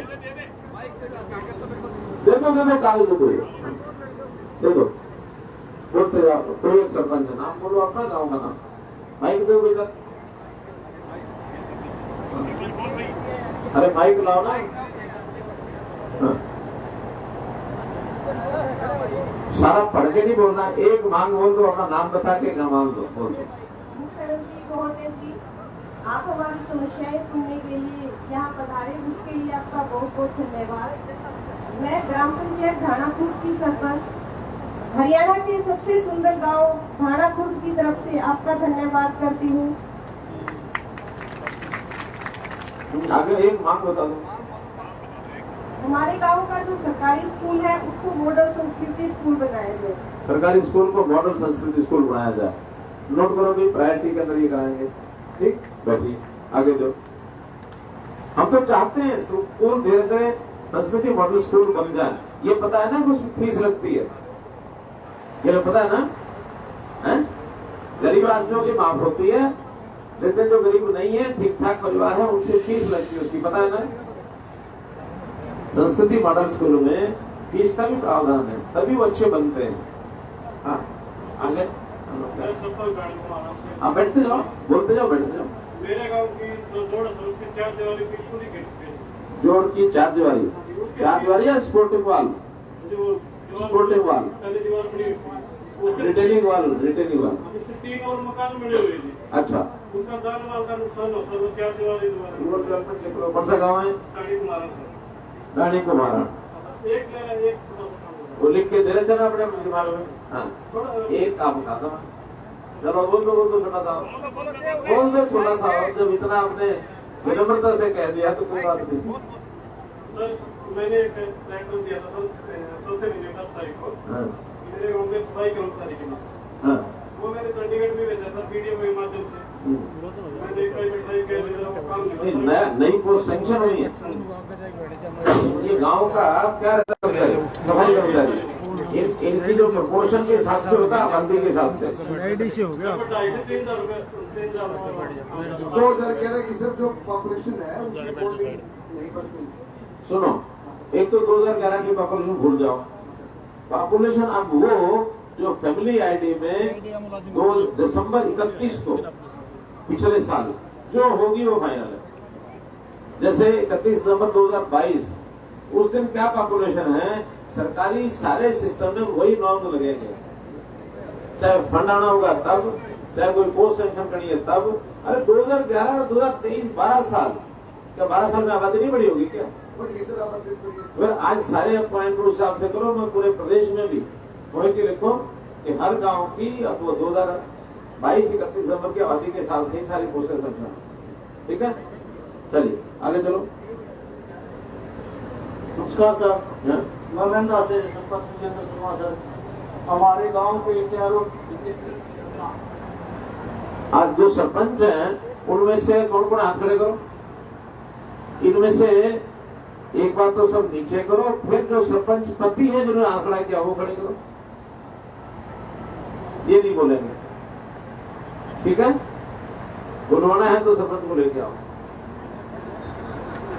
दे दो कागज, दे दो, बोलते जाओ। कोई एक सरपंच है, नाम बोलो अपना, गांव का नाम। माइक दो इधर, अरे माइक लाओ ना। हाँ। सारा पढ़ के नहीं बोलना, एक मांग बोल दो, अपना नाम बता के मांग दो, बोल दो। मुख्यमंत्री महोदय जी, आप हमारी समस्याएं सुनने के लिए यहाँ पधारे, उसके लिए आपका बहुत बहुत धन्यवाद। मैं ग्राम पंचायत ढाणाखुर्द की सरपंच, हरियाणा के सबसे सुंदर गांव ढाणाखुर्द की तरफ से आपका धन्यवाद करती हूँ। आगे एक मांग बता दो। हमारे गांव का जो सरकारी स्कूल है उसको मॉडल संस्कृति स्कूल बनाया जाए। सरकारी स्कूल को मॉडल संस्कृति स्कूल बनाया जाए। नोट करो भी, प्रायोरिटी के अंदर ये कराएंगे। ठीक, बैठिए, आगे दो। हम तो चाहते हैं स्कूल धीरे धीरे संस्कृति मॉडल स्कूल बन जाए। ये पता है ना कुछ फीस लगती है, ये पता है ना? गरीब आदमियों की माफ होती है, लेकिन जो गरीब नहीं है, ठीक ठाक परिवार है, उनसे फीस लगती है उसकी, पता है ना? संस्कृति मॉडल स्कूल में फीस का भी प्रावधान है, तभी वो अच्छे बनते हैं। हाँ, आगे आप बैठते जाओ, बोलते जाओ, बैठते जाओ। मेरे गांव की जो जोड़ है उसकी 4 दीवारी बिल्कुल ही गिर गई। जोड़ की 4 दीवारी, 4 दीवारी या स्पोर्टिंग वॉल? स्पोर्टिंग वॉल, पहली दीवार बनी, रिटेनिंग वॉल, रिटेनिंग वॉल। उसके 3 और मकान बने हुए जी। अच्छा, उसका जान माल का नुकसान हो सर, 4 दीवारी डेवलपमेंट कौन सा गाँव है? रानी कुमारा। एक छोटा सा काम वो लिख के दे रहे थे ना अपने दिमाग में। हाँ, एक काम बता दो, चलो बोल दो छोटा सा, बोल दो छोटा सा। जब इतना आपने विनम्रता से कह दिया तो कोई बात नहीं। सर, मैंने एक ट्रैक्टर दिया था सर 4 महीने 10 तारीख को मेरे गाँव में सफाई कर्मचारी के लिए। वो मैंने चंडीगढ़ में भेजा था पीडीओ के माध्यम से। मैंने प्राइवेट ड्राइव के काम नई पोस्ट सैंक्शन हुई है। ये गांव का क्या रहता है, सफाई कर्मचारी, इनकी जो प्रपोर्शन के हिसाब से होता है, आबादी के हिसाब से। 2,500 हो गया। 2,500 से 3,000 रुपये 2000 कह रहे कि सिर्फ जो पॉपुलेशन है उसकी रिपोर्टिंग नहीं बढ़ती। सुनो, एक तो 2011 की पॉपुलेशन भूल जाओ। पॉपुलेशन अब वो जो फैमिली आईडी में 2 दिसंबर 31 को पिछले साल जो होगी वो फाइनल है। जैसे 31 दिसंबर 2022 उस दिन क्या पॉपुलेशन है, सरकारी सारे सिस्टम में वही नॉर्म लगेंगे। चाहे फंड आना होगा तब, चाहे कोई पोस्ट सेंक्शन करनी है तब। अरे 2011 और 2023 12 साल, क्या 12 साल में आबादी नहीं बढ़ी होगी क्या? फिर आज सारे पॉइंट उस हिसाब से करो। मैं पूरे प्रदेश में भी वही की लिखो कि हर गांव की अब वो 2022-31 दिसंबर की आबादी के हिसाब से ही सारी पोस्टें सेंक्शन। ठीक है, चलिए आगे चलो। नमस्कार सर, मैं महिंद्रा से सरपंच विजेंद्र शर्मा सर। हमारे गांव के चारों आज जो सरपंच हैं उनमें से कौन कौन हाथ खड़े करो। इनमें से एक बार तो सब नीचे करो, फिर जो सरपंच पति है जिन्होंने हाथ खड़ा किया वो खड़े करो। ये नहीं बोलेंगे, ठीक है? बुलवाना है तो सरपंच को लेके आओ।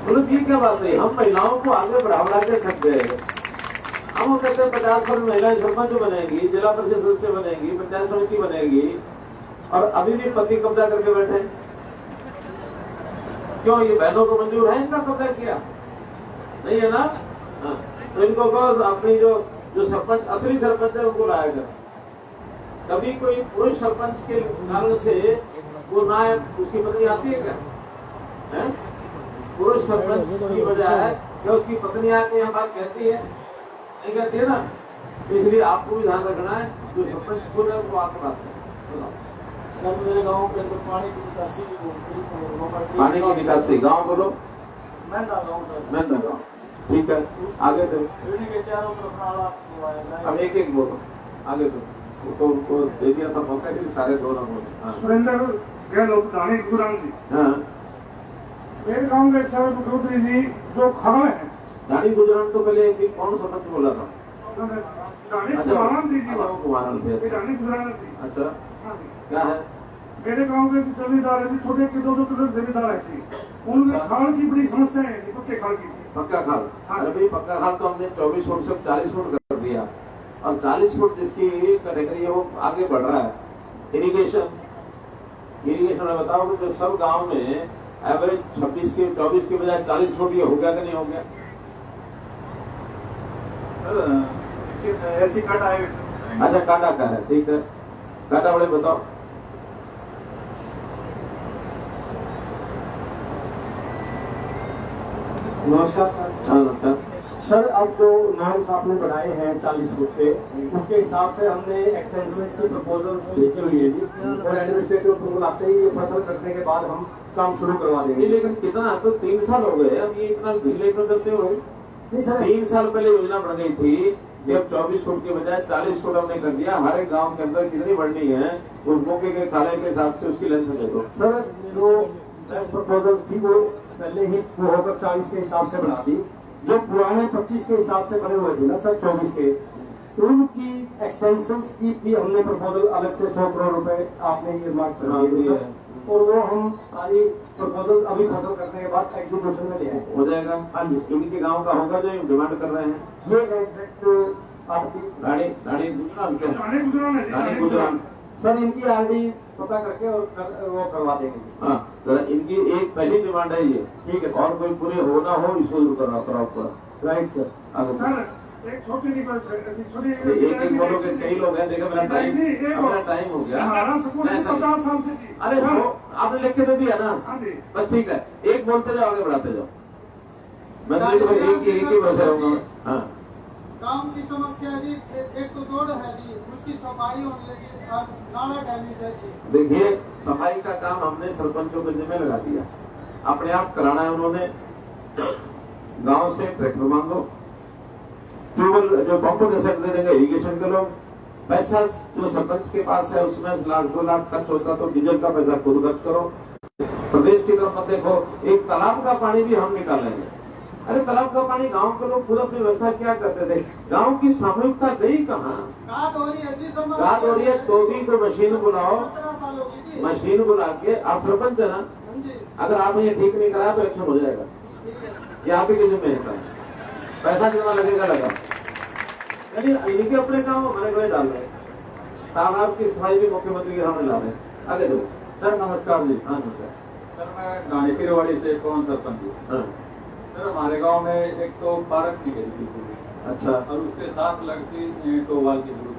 बोलो ये क्या बात है, हम महिलाओं को आगे बढ़ा के थक गए। हम कहते हैं 50% महिलाएं सरपंच बनेगी, जिला परिषद सदस्य बनेगी, पंचायत समिति बनेगी, और अभी भी पति कब्जा करके बैठे। क्यों, ये बहनों को मंजूर है इनका कब्जा किया? नहीं है ना? हाँ, तो इनको बस अपनी जो सरपंच असली सरपंच है उनको लाया कर। कभी कोई पुरुष सरपंच के कारण से वो नायक उसकी पत्नी आती है क्या? है? पुरुष सरपंच की बजाय क्या उसकी पत्नी आके यहाँ बात कहती है? नहीं कहती है ना? तो इसलिए आपको भी ध्यान रखना है, जो सरपंच खुद है वो आके बात करें। सर, मेरे गांव के अंदर पानी की निकासी गांव बोलो। मैं डाल रहा हूँ सर। मैं दे रहा हूँ, ठीक है, आगे दो। पीढ़ी के चारों तरफ नाला हुआ अब है। एक एक बोलो, आगे दो। वो तो उनको दे दिया था मौका कि सारे दो ना बोले। हाँ सुरेंद्र गहलोत रानी गुराम जी। हाँ, मेरे गांव के सर मुख्यमंत्री जी जो खबर है, रानी गुजरान तो पहले एक दिन कौन सरपंच बोला था? उन्होंने रानी अच्छा, गुराम जी अच्छा, वो कुमारन थे। ये अच्छा रानी गुराम जी। अच्छा, हाँ जी। क्या है? मेरे गांव के जो जमींदार है जी, छोटे के 2-2 किलो जमींदार है जी, उनमें अच्छा। खाल की बड़ी समस्या है जी, पक्के खाल की जी। पक्का खाल? हाँ। अरे भाई पक्का खाल तो हमने 24 फुट से 40 फुट कर दिया, और 40 फुट जिसकी कैटेगरी है वो आगे बढ़ रहा है। इरिगेशन में बताओ कि जो सब गांव में एवरेज 24 के बजाय 40 फुट ये हो गया कि नहीं हो गया? ऐसी कट आए अच्छा, काटा का है, ठीक है, काटा बड़े बताओ। नमस्कार सर। हाँ नमस्कार। सर अब जो नॉर्म्स आपने बनाए हैं 40 फुट पे, उसके हिसाब से हमने एक्सटेंशन की प्रपोजल्स लिखी हुई है जी, और एडमिनिस्ट्रेटिव अप्रूवल आते ही ये फसल कटने के बाद हम काम शुरू करवा नहीं, देंगे। लेकिन कितना, तो 3 साल हो गए, अब ये इतना ढीले तो करते हुए। नहीं सर, 3 साल पहले योजना बन गई थी कि अब 24 फुट के बजाय 40 फुट हमने कर दिया। हर एक गांव के अंदर कितनी बढ़नी है उस मौके के खाले के हिसाब से उसकी लेंथ दे दो। सर जो प्रपोजल्स थी वो पहले ही वो होकर 40 के हिसाब से बना दी, जो पुराने 25 के हिसाब से बने हुए थे ना सर 24 के, उनकी एक्सटेंशंस की भी हमने प्रपोजल अलग से 100 करोड़ रुपए आपने ये मार्क कर दिए सर, और वो हम सारी प्रपोजल अभी फसल करने के बाद एग्जीक्यूशन में ले आए। हो जाएगा। हाँ जी, इनके गांव का होगा जो डिमांड कर रहे हैं। ये एग्जैक्ट आपकी रानी गुजरान क्या? रानी गुजरान है जी, रानी गुजरान। सर इनकी आरडी पता करके और वो करवा देंगे। हाँ, जरा इनकी एक पहली डिमांड है ये, ठीक है सर। और कोई पूरे हो ना हो इसको जरूर कराओ पूरा। Right sir. आगे सर एक छोटी रिक्वेस्ट है, ऐसी छोटी एक बोलो कि कई लोग हैं, देखो मेरा टाइम हो गया। हमारा स्कूल नहीं, सर। 50 साल से की। अरे वो आपने लिख के दे दिया ना, हाँ जी। बस ठीक है, एक बोलते जाओ, आगे बढ़ाते जाओ। मैं तो एक ही बस रहूंगा। हाँ, काम की समस्या है जी, एक तो रोड है जी, उसकी सफाई होनी है जी, और नाला डैमेज है जी। देखिए सफाई का काम हमने सरपंचों के जिम्मे लगा दिया, अपने आप कराना है उन्होंने। गांव से ट्रैक्टर मांगो, ट्यूबवेल जो पंपों के सेट दे देंगे, इरिगेशन के लोग। पैसा जो सरपंच के पास है उसमें 1 लाख 2 लाख खर्च होता तो डीजल का पैसा खुद खर्च करो। प्रदेश की तरफ मत देखो, एक तालाब का पानी भी हम निकालेंगे। अरे तालाब का पानी गांव के लोग खुद अपनी व्यवस्था क्या करते थे, गांव की सामूहिकता गई कहाँ? गाद हो रही है जी, गाद हो रही है तो भी तो मशीन बुलाओ, 17 साल हो गई जी। मशीन बुला के। आप सरपंच है ना, हाँ जी, अगर आपने ये ठीक नहीं कराया तो एक्शन हो जाएगा। ठीक है। ये आप ही के जिम्मे है सर, पैसा कितना लगेगा लगा। यानी इनके अपने काम हमारे को डाल रहे हैं, तालाब की सफाई भी मुख्यमंत्री के सामने ला रहे हैं। आगे दो। सर नमस्कार जी। हाँ नमस्कार सर मैं गाड़ीपीरवाड़ी से कौन सरपंच हूँ। हाँ, सर हमारे गांव में एक तो पार्क की गई थी पूरी, अच्छा और उसके साथ लगती टोवाल की जरूरत